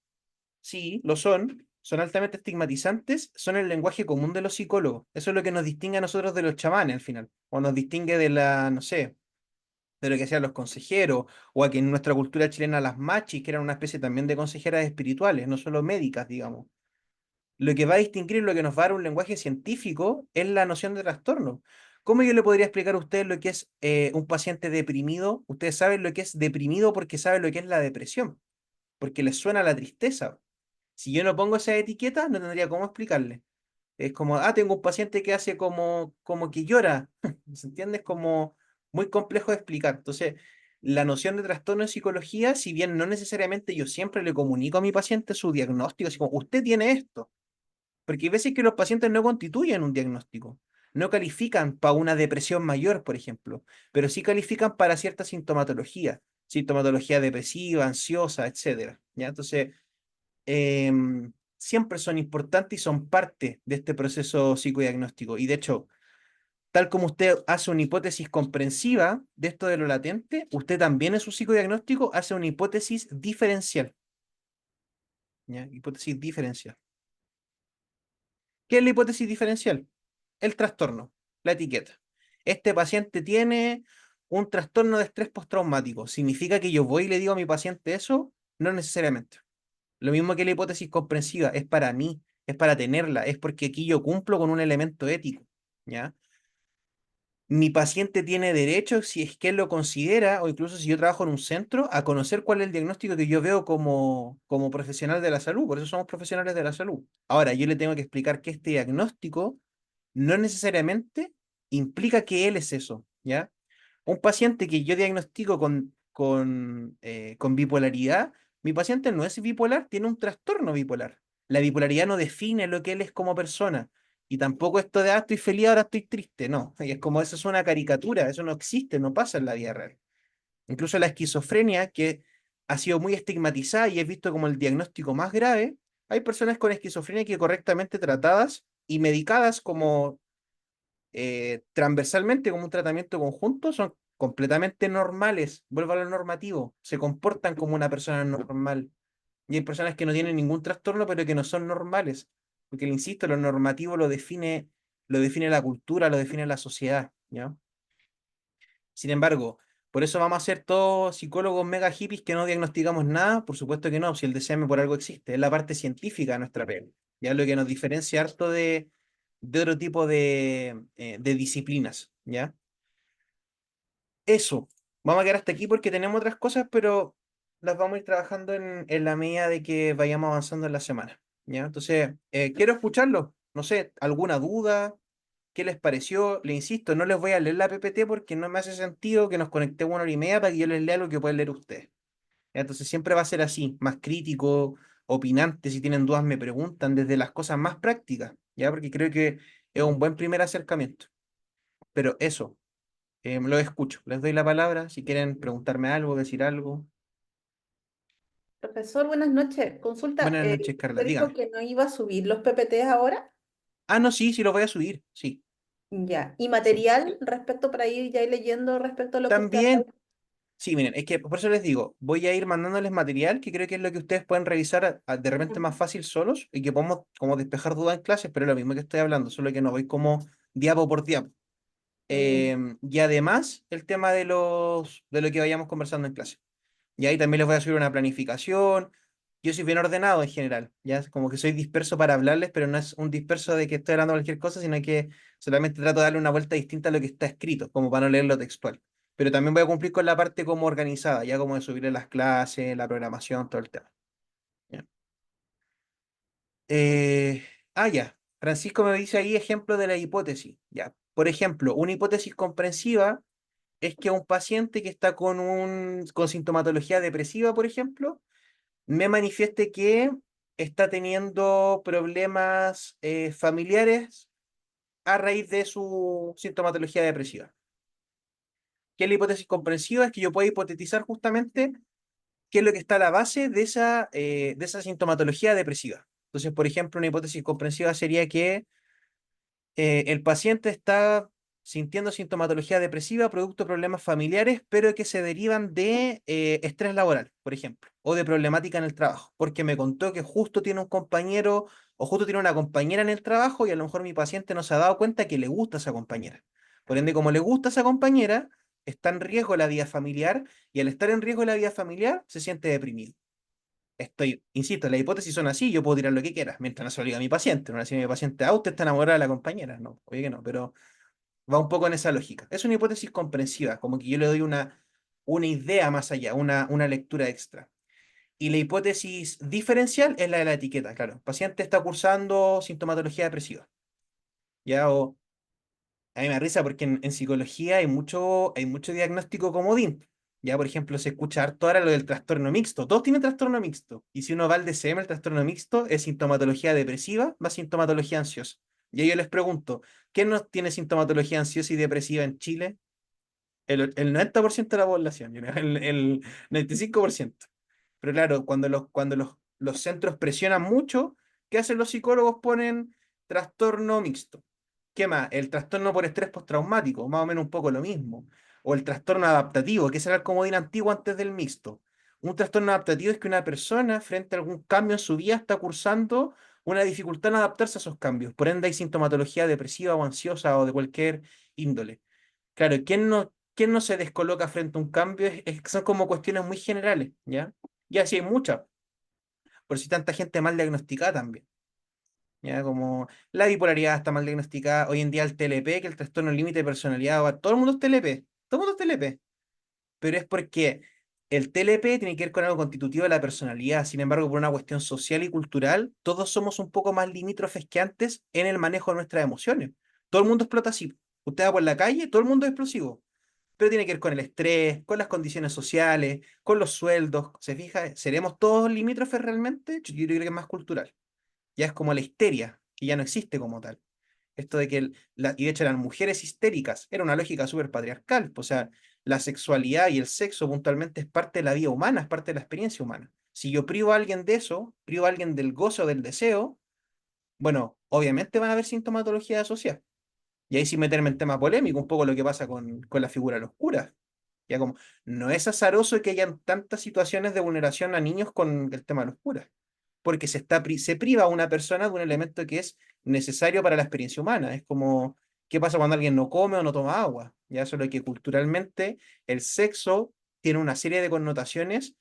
sí, lo son altamente estigmatizantes, son el lenguaje común de los psicólogos. Eso es lo que nos distingue a nosotros de los chamanes al final, o nos distingue de la, no sé, de lo que hacían los consejeros, o aquí en nuestra cultura chilena las machis, que eran una especie también de consejeras espirituales, no solo médicas, digamos. Lo que va a distinguir, lo que nos va a dar un lenguaje científico, es la noción de trastorno. ¿Cómo yo le podría explicar a ustedes lo que es un paciente deprimido? Ustedes saben lo que es deprimido porque saben lo que es la depresión, porque les suena la tristeza. Si yo no pongo esa etiqueta, no tendría cómo explicarle. Es como, tengo un paciente que hace como que llora. ¿Se entiende? Es como muy complejo de explicar. Entonces, la noción de trastorno en psicología, si bien no necesariamente yo siempre le comunico a mi paciente su diagnóstico, así como, usted tiene esto, porque hay veces que los pacientes no constituyen un diagnóstico, no califican para una depresión mayor, por ejemplo, pero sí califican para cierta sintomatología depresiva, ansiosa, etcétera. ¿Ya? Entonces, siempre son importantes y son parte de este proceso psicodiagnóstico. Y de hecho, tal como usted hace una hipótesis comprensiva de esto de lo latente, usted también en su psicodiagnóstico hace una hipótesis diferencial. ¿Ya? Hipótesis diferencial. ¿Qué es la hipótesis diferencial? El trastorno, la etiqueta. Este paciente tiene un trastorno de estrés postraumático. ¿Significa que yo voy y le digo a mi paciente eso? No necesariamente. Lo mismo que la hipótesis comprensiva, es para mí, es para tenerla, es porque aquí yo cumplo con un elemento ético, ¿ya? Mi paciente tiene derecho, si es que él lo considera, o incluso si yo trabajo en un centro, a conocer cuál es el diagnóstico que yo veo como profesional de la salud. Por eso somos profesionales de la salud. Ahora, yo le tengo que explicar que este diagnóstico no necesariamente implica que él es eso, ¿ya? Un paciente que yo diagnostico con bipolaridad, mi paciente no es bipolar, tiene un trastorno bipolar. La bipolaridad no define lo que él es como persona. Y tampoco esto de, estoy feliz, ahora estoy triste. No, y es como eso es una caricatura, eso no existe, no pasa en la vida real. Incluso la esquizofrenia, que ha sido muy estigmatizada y es visto como el diagnóstico más grave, hay personas con esquizofrenia que correctamente tratadas y medicadas como transversalmente, como un tratamiento conjunto, son completamente normales. Vuelvo a lo normativo, se comportan como una persona normal. Y hay personas que no tienen ningún trastorno, pero que no son normales. Porque, le insisto, lo normativo lo define la cultura, lo define la sociedad, ¿ya? Sin embargo, por eso vamos a ser todos psicólogos mega hippies que no diagnosticamos nada. Por supuesto que no, si el DCM por algo existe, es la parte científica de nuestra pega. Ya lo que nos diferencia harto de otro tipo de disciplinas, ¿ya? Eso. Vamos a quedar hasta aquí porque tenemos otras cosas, pero las vamos a ir trabajando en la medida de que vayamos avanzando en la semana, ¿ya? Entonces, quiero escucharlo. No sé, ¿alguna duda? ¿Qué les pareció? Le insisto, no les voy a leer la PPT porque no me hace sentido que nos conectemos 1 hora y media para que yo les lea lo que pueden leer ustedes. ¿Ya? Entonces siempre va a ser así, más crítico, opinante, si tienen dudas me preguntan desde las cosas más prácticas, ¿ya? Porque creo que es un buen primer acercamiento. Pero eso, lo escucho, les doy la palabra, si quieren preguntarme algo, decir algo. Profesor, buenas noches. Consulta, Buenas noches, Carla, ¿usted dijo dígame. que no iba a subir los PPTs ahora? Ah, no, sí, sí lo voy a subir, sí, Ya. ¿Y sí. material respecto para ir ya ir leyendo respecto a lo que usted También, habla? sí, miren, es que por eso les digo, voy a ir mandándoles material que creo que es lo que ustedes pueden revisar de repente más Ujú. fácil solos y que podemos como despejar dudas en clases, pero es lo mismo que estoy hablando, solo que no voy como diapo por diapo. Mm. Y además, el tema de lo que vayamos conversando en clase. Y ahí también les voy a subir una planificación. Yo soy bien ordenado en general, ya es como que soy disperso para hablarles, pero no es un disperso de que estoy hablando cualquier cosa, sino que solamente trato de darle una vuelta distinta a lo que está escrito, como para no leerlo textual. Pero también voy a cumplir con la parte como organizada, ya como de subirle las clases, la programación, todo el tema. Ya. Eh, ya. Francisco me dice ahí ejemplo de la hipótesis. Ya. Por ejemplo, una hipótesis comprensiva es que un paciente que está con sintomatología depresiva, por ejemplo, me manifieste que está teniendo problemas familiares a raíz de su sintomatología depresiva. ¿Qué es la hipótesis comprensiva? Es que yo puedo hipotetizar justamente qué es lo que está a la base de esa sintomatología depresiva. Entonces, por ejemplo, una hipótesis comprensiva sería que el paciente está sintiendo sintomatología depresiva producto de problemas familiares, pero que se derivan de estrés laboral, por ejemplo, o de problemática en el trabajo, porque me contó que justo tiene un compañero o justo tiene una compañera en el trabajo y a lo mejor mi paciente no se ha dado cuenta que le gusta esa compañera. Por ende, como le gusta esa compañera, está en riesgo la vida familiar y al estar en riesgo la vida familiar se siente deprimido. Insisto, las hipótesis son así, yo puedo tirar lo que quiera, mientras no se lo diga a mi paciente. No le decir a mi paciente, usted está enamorada de la compañera. No, oye que no, pero va un poco en esa lógica. Es una hipótesis comprensiva, como que yo le doy una idea más allá, una lectura extra. Y la hipótesis diferencial es la de la etiqueta, claro. El paciente está cursando sintomatología depresiva, ¿ya? O a mí me da risa porque en psicología hay mucho diagnóstico comodín. Ya, por ejemplo, se escucha harto ahora lo del trastorno mixto. Todos tienen trastorno mixto. Y si uno va al DCM, el trastorno mixto es sintomatología depresiva más sintomatología ansiosa. Y ahí yo les pregunto, ¿quién no tiene sintomatología ansiosa y depresiva en Chile? El 90% de la población, el 95%. Pero claro, cuando los centros presionan mucho, ¿qué hacen los psicólogos? Ponen trastorno mixto. ¿Qué más? El trastorno por estrés postraumático, más o menos un poco lo mismo. O el trastorno adaptativo, que ese era el comodín antiguo antes del mixto. Un trastorno adaptativo es que una persona, frente a algún cambio en su vida, está cursando una dificultad en adaptarse a esos cambios. Por ende, hay sintomatología depresiva o ansiosa o de cualquier índole. Claro, quién no se descoloca frente a un cambio? Son como cuestiones muy generales, ¿ya? Y así hay muchas, por si tanta gente mal diagnosticada también. ¿Ya? Como la bipolaridad está mal diagnosticada. Hoy en día el TLP, que el trastorno límite de personalidad, todo el mundo es TLP. Todo el mundo es TLP. Pero es porque el TLP tiene que ver con algo constitutivo de la personalidad. Sin embargo, por una cuestión social y cultural, todos somos un poco más limítrofes que antes en el manejo de nuestras emociones. Todo el mundo explota así. Usted va por la calle, todo el mundo es explosivo. Pero tiene que ver con el estrés, con las condiciones sociales, con los sueldos. ¿Se fija? ¿Seremos todos limítrofes realmente? Yo creo que es más cultural. Ya es como la histeria, que ya no existe como tal. Esto de que, y de hecho eran mujeres histéricas, era una lógica súper patriarcal. O sea, la sexualidad y el sexo puntualmente es parte de la vida humana, es parte de la experiencia humana. Si yo privo a alguien de eso, privo a alguien del gozo, del deseo, Bueno, obviamente van a haber sintomatología asociada. Y ahí sí meterme en tema polémico, un poco lo que pasa con la figura de los curas. Ya como, no es azaroso que hayan tantas situaciones de vulneración a niños con el tema de los curas, porque se priva a una persona de un elemento que es necesario para la experiencia humana. Es como, ¿qué pasa cuando alguien no come o no toma agua? Ya eso es lo que culturalmente el sexo tiene una serie de connotaciones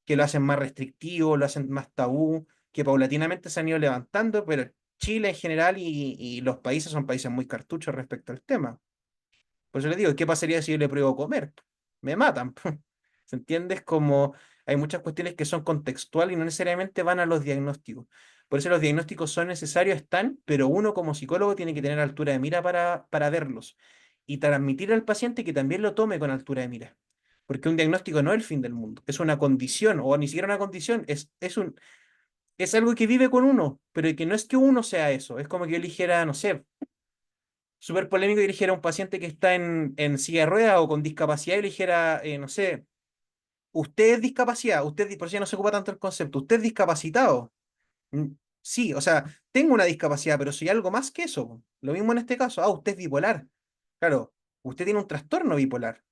que lo hacen más restrictivo, lo hacen más tabú, que paulatinamente se han ido levantando, pero Chile en general y los países son países muy cartuchos respecto al tema. Por eso les digo, ¿qué pasaría si yo le pruebo comer? Me matan. ¿Se entiende? Es como hay muchas cuestiones que son contextuales y no necesariamente van a los diagnósticos. Por eso los diagnósticos son necesarios, están, pero uno como psicólogo tiene que tener altura de mira para verlos y transmitir al paciente que también lo tome con altura de mira. Porque un diagnóstico no es el fin del mundo, es una condición, o ni siquiera una condición, es algo que vive con uno, pero que no es que uno sea eso. Es como que yo eligiera, no sé, súper polémico, y eligiera a un paciente que está en silla de ruedas o con discapacidad y le dijera, no sé, usted es discapacidad, por eso ya no se ocupa tanto el concepto, usted es discapacitado. Mm, Sí, o sea, tengo una discapacidad, pero soy algo más que eso. Lo mismo en este caso, usted es bipolar. Claro, usted tiene un trastorno bipolar.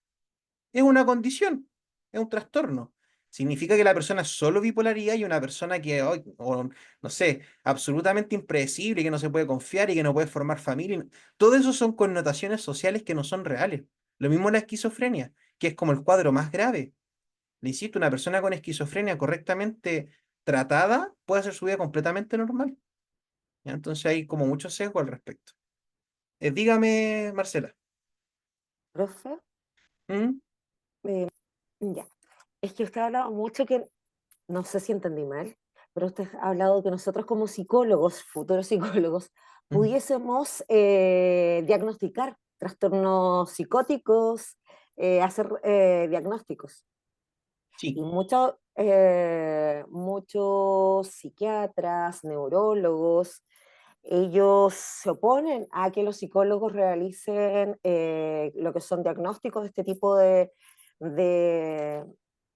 Es una condición, es un trastorno. Significa que la persona es solo bipolaridad y una persona que, o, no sé, absolutamente impredecible, que no se puede confiar y que no puede formar familia. Todo eso son connotaciones sociales que no son reales. Lo mismo la esquizofrenia, que es como el cuadro más grave. Le insisto, una persona con esquizofrenia correctamente tratada puede hacer su vida completamente normal. ¿Ya? Entonces hay como mucho sesgo al respecto. Dígame, Marcela. Profe, ¿Mm? eh, ya. Es que usted ha hablado mucho que, no sé si entendí mal, pero usted ha hablado que nosotros como psicólogos, futuros psicólogos, ¿Mm? pudiésemos diagnosticar trastornos psicóticos, hacer diagnósticos. Sí, Y muchos psiquiatras, neurólogos, ellos se oponen a que los psicólogos realicen lo que son diagnósticos de este tipo de,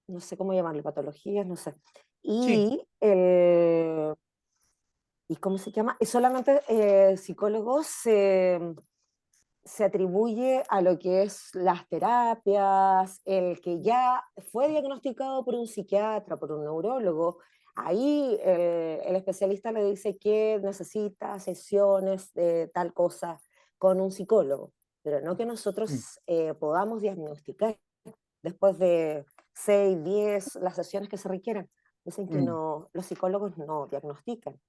no sé cómo llamarlo, patologías, no sé. sí. ¿Y cómo se llama? Y solamente psicólogos se atribuye a lo que es las terapias, el que ya fue diagnosticado por un psiquiatra, por un neurólogo. Ahí el especialista le dice que necesita sesiones de tal cosa con un psicólogo, pero no que Mm. nosotros podamos diagnosticar después de 6, 10 las sesiones que se requieran. Dicen que Mm. no, los psicólogos no diagnostican.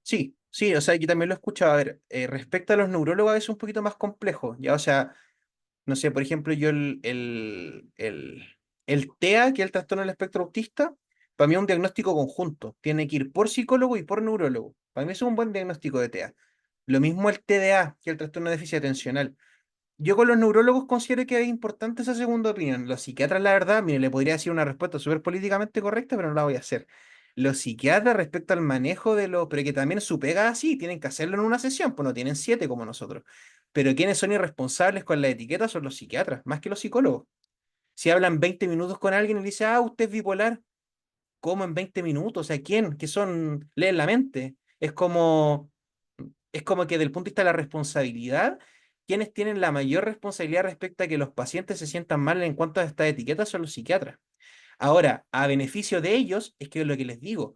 Sí, sí, o sea, yo también lo he escuchado. A ver, respecto a los neurólogos, a veces es un poquito más complejo, ya, o sea, no sé, por ejemplo, yo el TEA, que es el trastorno del espectro autista, para mí es un diagnóstico conjunto. Tiene que ir por psicólogo y por neurólogo. Para mí eso es un buen diagnóstico de TEA. Lo mismo el TDA, que es el trastorno de déficit atencional. Yo con los neurólogos considero que es importante esa segunda opinión. Los psiquiatras, la verdad, mire, le podría decir una respuesta súper políticamente correcta, pero no la voy a hacer. Los psiquiatras respecto al manejo de los, pero que también su pega así, tienen que hacerlo en una sesión, pues no tienen 7 como nosotros. Pero quienes son irresponsables con la etiqueta son los psiquiatras, más que los psicólogos. Si hablan 20 minutos con alguien y le dicen, usted es bipolar, ¿cómo en 20 minutos? O sea, ¿quién? ¿Qué son? Leen la mente. Es como que desde el punto de vista de la responsabilidad, quienes tienen la mayor responsabilidad respecto a que los pacientes se sientan mal en cuanto a estas etiquetas son los psiquiatras. Ahora, a beneficio de ellos, es que es lo que les digo,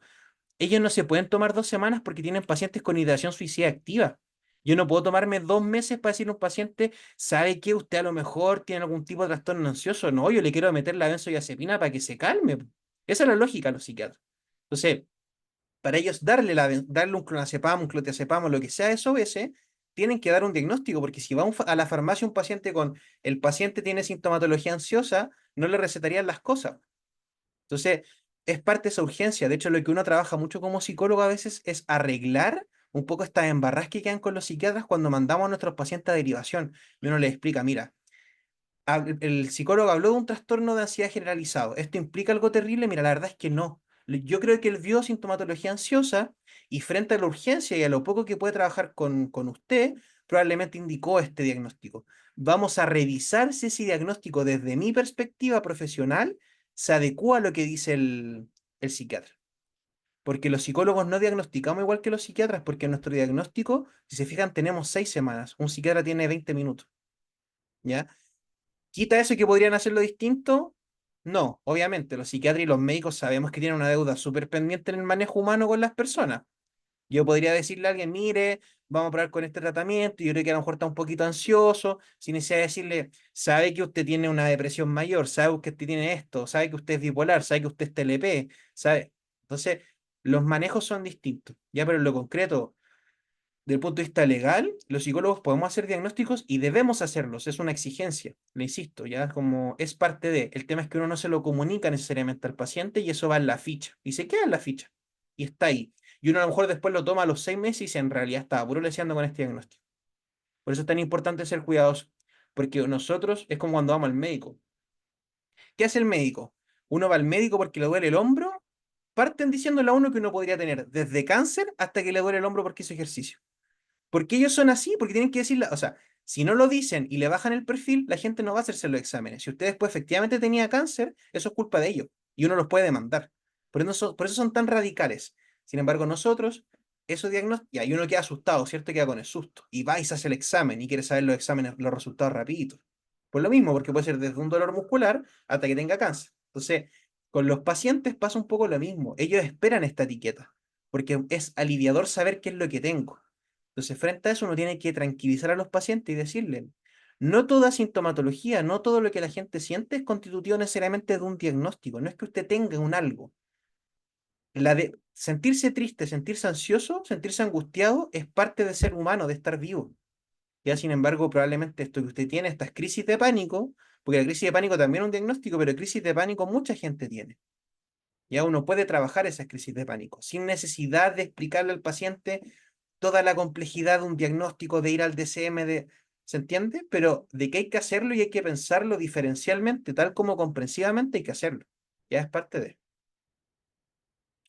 ellos no se pueden tomar 2 semanas porque tienen pacientes con ideación suicida activa. Yo no puedo tomarme 2 meses para decirle a un paciente, ¿sabe qué? Usted a lo mejor tiene algún tipo de trastorno ansioso. No, yo le quiero meter la benzodiazepina para que se calme. Esa es la lógica de los psiquiatras. Entonces, para ellos darle un clonazepam, un clonazepam o lo que sea eso ese, tienen que dar un diagnóstico, porque si va a la farmacia un paciente con el paciente tiene sintomatología ansiosa, no le recetarían las cosas. Entonces, es parte de esa urgencia. De hecho, lo que uno trabaja mucho como psicólogo a veces es arreglar un poco estas embarras que quedan con los psiquiatras cuando mandamos a nuestros pacientes a derivación. Y uno les explica, mira, el psicólogo habló de un trastorno de ansiedad generalizado. ¿Esto implica algo terrible? Mira, la verdad es que no. Yo creo que él vio sintomatología ansiosa y frente a la urgencia y a lo poco que puede trabajar con usted, probablemente indicó este diagnóstico. Vamos a revisar si ese diagnóstico desde mi perspectiva profesional se adecua a lo que dice el psiquiatra. Porque los psicólogos no diagnosticamos igual que los psiquiatras, porque en nuestro diagnóstico, si se fijan, tenemos 6 semanas. Un psiquiatra tiene 20 minutos, ¿ya? ¿Quita eso que podrían hacerlo distinto? No, obviamente, los psiquiatras y los médicos sabemos que tienen una deuda súper pendiente en el manejo humano con las personas. Yo podría decirle a alguien, mire, vamos a probar con este tratamiento, yo creo que a lo mejor está un poquito ansioso, sin necesidad de decirle, sabe que usted tiene una depresión mayor, sabe que usted tiene esto, sabe que usted es bipolar, sabe que usted es TLP, sabe. Entonces, los manejos son distintos, ya, pero en lo concreto, desde el punto de vista legal, los psicólogos podemos hacer diagnósticos y debemos hacerlos, es una exigencia, le insisto, ya como es parte de, el tema es que uno no se lo comunica necesariamente al paciente y eso va en la ficha, y se queda en la ficha, y está ahí. Y uno a lo mejor después lo toma a los 6 meses y dice, en realidad estaba puro leseando con este diagnóstico. Por eso es tan importante ser cuidadoso, porque nosotros es como cuando vamos al médico. ¿Qué hace el médico? Uno va al médico porque le duele el hombro, parten diciéndole a uno que uno podría tener desde cáncer hasta que le duele el hombro porque hizo ejercicio. ¿Por qué ellos son así? Porque tienen que decirle, o sea, si no lo dicen y le bajan el perfil, la gente no va a hacerse los exámenes. Si usted después efectivamente tenía cáncer, eso es culpa de ellos y uno los puede demandar. Por eso son tan radicales. Sin embargo, nosotros, esos diagnósticos, y hay uno queda asustado, ¿cierto? Queda con el susto. Y va y se hace el examen y quiere saber los exámenes, los resultados rapiditos. Por lo mismo, porque puede ser desde un dolor muscular hasta que tenga cáncer. Entonces, con los pacientes pasa un poco lo mismo. Ellos esperan esta etiqueta, porque es aliviador saber qué es lo que tengo. Entonces, frente a eso, uno tiene que tranquilizar a los pacientes y decirle, no toda sintomatología, no todo lo que la gente siente es constitutivo necesariamente de un diagnóstico, no es que usted tenga un algo. La de sentirse triste, sentirse ansioso, sentirse angustiado, es parte de ser humano, de estar vivo. Ya, sin embargo, probablemente esto que usted tiene, estas crisis de pánico, porque la crisis de pánico también es un diagnóstico, pero crisis de pánico mucha gente tiene. Ya uno puede trabajar esas crisis de pánico sin necesidad de explicarle al paciente toda la complejidad de un diagnóstico, de ir al DCM, ¿se entiende? Pero de que hay que hacerlo y hay que pensarlo diferencialmente, tal como comprensivamente hay que hacerlo. Ya es parte de.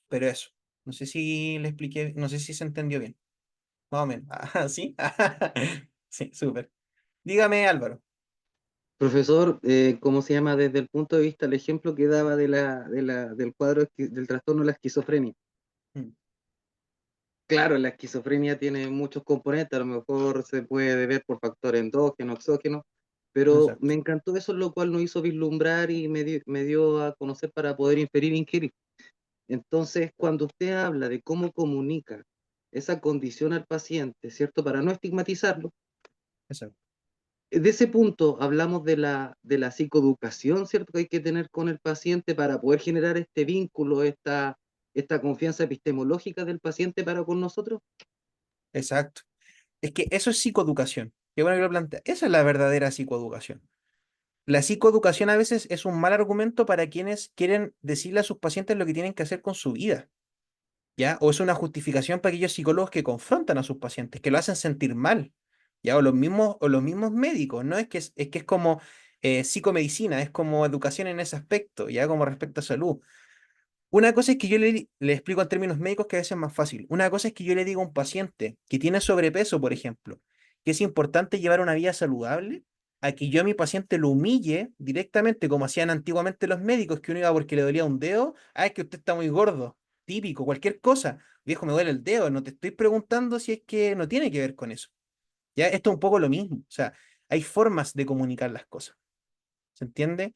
Pero eso, no sé si le expliqué, no sé si se entendió bien. Más o menos. Ah, ¿sí? Sí, súper. Dígame, Álvaro. Profesor, ¿cómo se llama? Desde el punto de vista, el ejemplo que daba del cuadro del trastorno de la esquizofrenia. Mm, Claro, la esquizofrenia tiene muchos componentes, a lo mejor se puede ver por factores endógenos, exógenos, pero me exacto. encantó eso, lo cual nos hizo vislumbrar y me dio a conocer para poder inferir e inquirir. Entonces, cuando usted habla de cómo comunica esa condición al paciente, ¿cierto? Para no estigmatizarlo, Exacto. de ese punto hablamos de la psicoeducación, ¿cierto? Que hay que tener con el paciente para poder generar este vínculo, esta confianza epistemológica del paciente para con nosotros. Exacto. Es que eso es psicoeducación. Qué bueno que lo plantea. Esa es la verdadera psicoeducación. La psicoeducación a veces es un mal argumento para quienes quieren decirle a sus pacientes lo que tienen que hacer con su vida, ¿ya? O es una justificación para aquellos psicólogos que confrontan a sus pacientes, que lo hacen sentir mal, ¿ya? O los mismos médicos, ¿no? Es que es como psicomedicina, es como educación en ese aspecto, ¿ya? Como respecto a salud. Una cosa es que yo le explico en términos médicos que a veces es más fácil. Una cosa es que yo le digo a un paciente que tiene sobrepeso, por ejemplo, que es importante llevar una vida saludable, a que yo a mi paciente lo humille directamente, como hacían antiguamente los médicos, que uno iba porque le dolía un dedo, es que usted está muy gordo, típico, cualquier cosa. Viejo, me duele el dedo, no te estoy preguntando si es que no tiene que ver con eso. Ya, esto es un poco lo mismo. O sea, hay formas de comunicar las cosas. ¿Se entiende?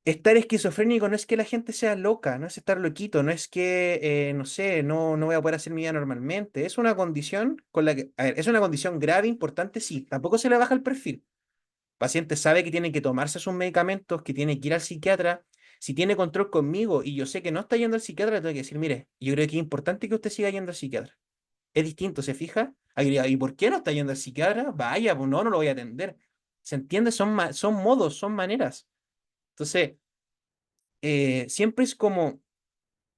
Estar esquizofrénico no es que la gente sea loca, no es estar loquito, no es que, no sé, no voy a poder hacer mi vida normalmente. Es una condición con la que, a ver, es una condición grave, importante, sí. Tampoco se le baja el perfil. El paciente sabe que tiene que tomarse sus medicamentos, que tiene que ir al psiquiatra. Si tiene control conmigo y yo sé que no está yendo al psiquiatra, le tengo que decir, mire, yo creo que es importante que usted siga yendo al psiquiatra. Es distinto, ¿se fija? Ahí diría, ¿y por qué no está yendo al psiquiatra? Vaya, pues no lo voy a atender. ¿Se entiende? Son modos, son maneras. Entonces siempre es como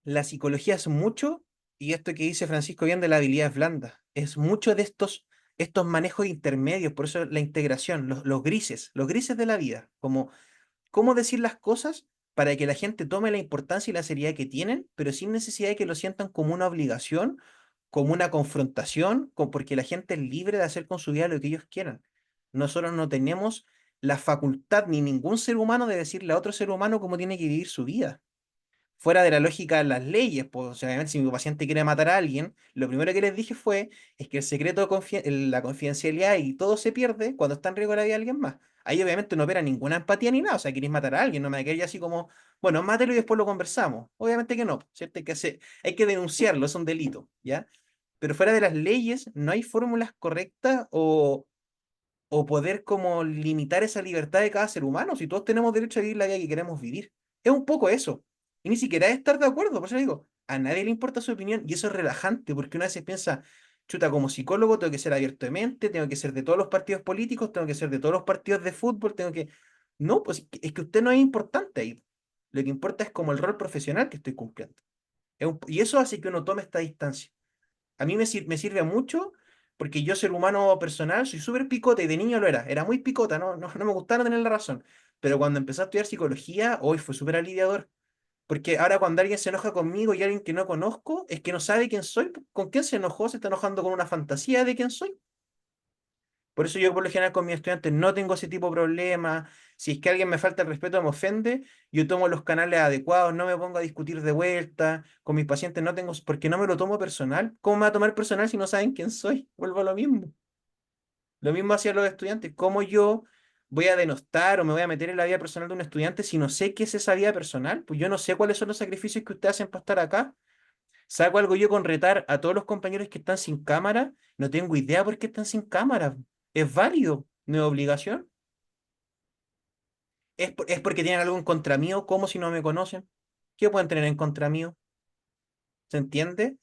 la psicología es mucho, y esto que dice Francisco bien de la habilidad blanda, es mucho de estos manejos intermedios, por eso la integración, los grises de la vida, como cómo decir las cosas para que la gente tome la importancia y la seriedad que tienen, pero sin necesidad de que lo sientan como una obligación, como una confrontación, porque la gente es libre de hacer con su vida lo que ellos quieran. Nosotros no tenemos la facultad ni ningún ser humano de decirle a otro ser humano cómo tiene que vivir su vida. fuera de la lógica de las leyes, pues, o sea, obviamente si mi paciente quiere matar a alguien, lo primero que les dije fue, es que el secreto, la confidencialidad y todo se pierde cuando está en riesgo la vida de alguien más. Ahí obviamente no opera ninguna empatía ni nada, o sea, queréis matar a alguien, no me queréis así como, bueno, mátelo y después lo conversamos. Obviamente que no, ¿cierto? Hay que denunciarlo, es un delito, ¿ya? Pero fuera de las leyes no hay fórmulas correctas o poder como limitar esa libertad de cada ser humano, si todos tenemos derecho a vivir la vida que queremos vivir. Es un poco eso. Y ni siquiera es estar de acuerdo, por eso digo, a nadie le importa su opinión y eso es relajante, porque una vez piensa, chuta, como psicólogo tengo que ser abierto de mente, tengo que ser de todos los partidos políticos, tengo que ser de todos los partidos de fútbol, tengo que... No, pues es que usted no es importante ahí. Lo que importa es como el rol profesional que estoy cumpliendo. Y eso hace que uno tome esta distancia. A mí me sirve mucho porque yo, ser humano personal, soy súper picote y de niño lo era muy picota, no me gustaba no tener la razón. Pero cuando empecé a estudiar psicología, hoy fue súper aliviador. Porque ahora cuando alguien se enoja conmigo y alguien que no conozco, es que no sabe quién soy. ¿Con quién se enojó? Se está enojando con una fantasía de quién soy. Por eso yo por lo general con mis estudiantes no tengo ese tipo de problemas. Si es que alguien me falta el respeto o me ofende, yo tomo los canales adecuados, no me pongo a discutir de vuelta. Con mis pacientes no tengo, porque no me lo tomo personal. ¿Cómo me va a tomar personal si no saben quién soy? Vuelvo a lo mismo. Lo mismo hacía los estudiantes. ¿Cómo yo voy a denostar o me voy a meter en la vida personal de un estudiante si no sé qué es esa vida personal? Pues yo no sé cuáles son los sacrificios que ustedes hacen para estar acá. ¿Saco algo yo con retar a todos los compañeros que están sin cámara? No tengo idea por qué están sin cámara. Es válido, no es obligación. Es porque tienen algo en contra mío, como si no me conocen. ¿Qué pueden tener en contra mío? ¿Se entiende?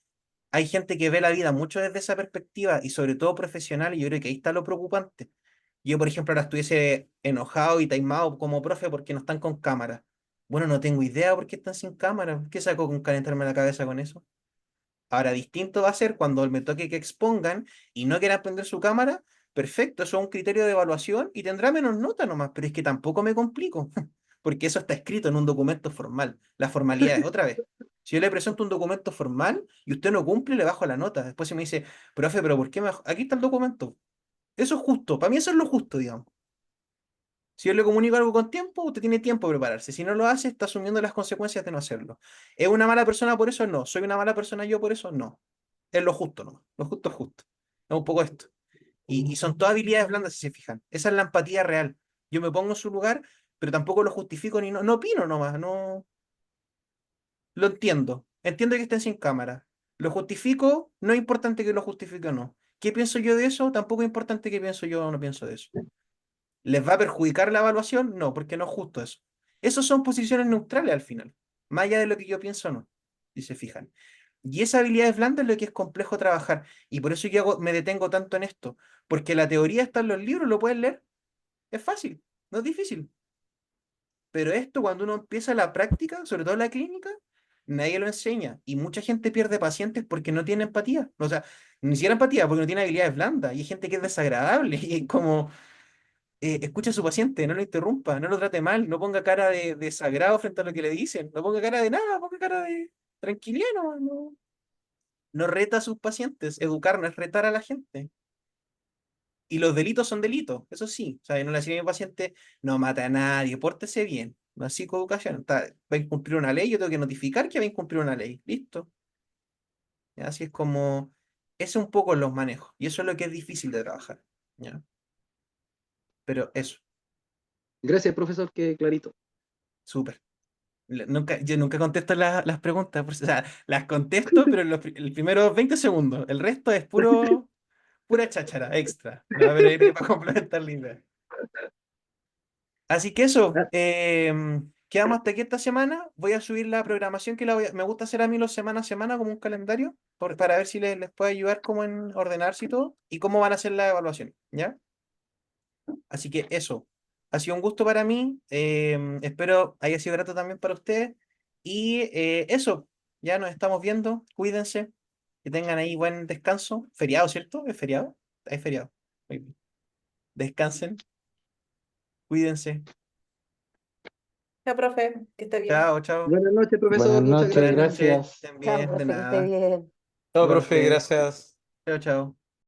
Hay gente que ve la vida mucho desde esa perspectiva y sobre todo profesional, y yo creo que ahí está lo preocupante. Yo, por ejemplo, ahora estuviese enojado y taimado como profe porque no están con cámara. Bueno, no tengo idea por qué están sin cámara. ¿Qué saco con calentarme la cabeza con eso? Ahora, distinto va a ser cuando me toque que expongan y no quieran prender su cámara. Perfecto, eso es un criterio de evaluación y tendrá menos nota nomás, pero es que tampoco me complico, porque eso está escrito en un documento formal. La formalidad es otra vez. Si yo le presento un documento formal y usted no cumple, le bajo la nota. Después se me dice, profe, pero ¿por qué me bajo? Aquí está el documento. Eso es justo, para mí eso es lo justo, digamos. Si yo le comunico algo con tiempo, usted tiene tiempo para prepararse. Si no lo hace, está asumiendo las consecuencias de no hacerlo. ¿Es una mala persona por eso? No. ¿Soy una mala persona yo por eso? No. Es lo justo, ¿no? Lo justo es justo. Es un poco esto. Y son todas habilidades blandas, si se fijan. Esa es la empatía real. Yo me pongo en su lugar, pero tampoco lo justifico ni no opino nomás, no lo entiendo. Entiendo que estén sin cámara. Lo justifico, no es importante que lo justifique o no. ¿Qué pienso yo de eso? Tampoco es importante que pienso yo o no pienso de eso. ¿Les va a perjudicar la evaluación? No, porque no es justo eso. Esas son posiciones neutrales al final, más allá de lo que yo pienso o no, si se fijan. Y esa habilidad es blanda es lo que es complejo trabajar. Y por eso yo me detengo tanto en esto. Porque la teoría está en los libros, lo puedes leer. Es fácil, no es difícil. Pero esto, cuando uno empieza la práctica, sobre todo la clínica, nadie lo enseña. Y mucha gente pierde pacientes porque no tiene empatía. O sea, ni siquiera empatía, porque no tiene habilidades blandas. Y hay gente que es desagradable. Y es como, escucha a su paciente, no lo interrumpa, no lo trate mal, no ponga cara de desagrado frente a lo que le dicen. No ponga cara de nada, ponga cara de tranquilidad, no reta a sus pacientes. Educar no es retar a la gente. Y los delitos son delitos, eso sí. O sea, yo no le decía a mi paciente, no mata a nadie, pórtese bien. La psicoeducación, va a incumplir una ley, yo tengo que notificar que va a incumplir una ley. Listo. ¿Ya? Así es como, ese es un poco los manejos. Y eso es lo que es difícil de trabajar. ¿Ya? Pero eso, Gracias, profesor, que clarito. súper. Yo nunca contesto las preguntas, o sea, las contesto, pero en el primeros 20 segundos. El resto es pura cháchara extra. No, pero ahí para complementar la idea. Así que eso, Ah, quedamos hasta aquí esta semana. Voy a subir la programación que me gusta hacer a mí los semana a semana como un calendario para ver si les puede ayudar como en ordenarse y todo y cómo van a hacer la evaluación, ¿ya? Así que eso, ha sido un gusto para mí. Espero haya sido grato también para ustedes. Y eso, ya nos estamos viendo. Cuídense, que tengan ahí buen descanso. Feriado, ¿cierto? ¿Es feriado? Es feriado. Muy bien. Descansen, cuídense. Ya, profe, que esté bien. Chao, chao. Buenas noches, profesor. Buenas Muchas noches, Buenas gracias. noches, gracias. estén Chao, bien, de profe, que esté nada. bien. Chao, profe, Suerte. gracias. Chao, chao.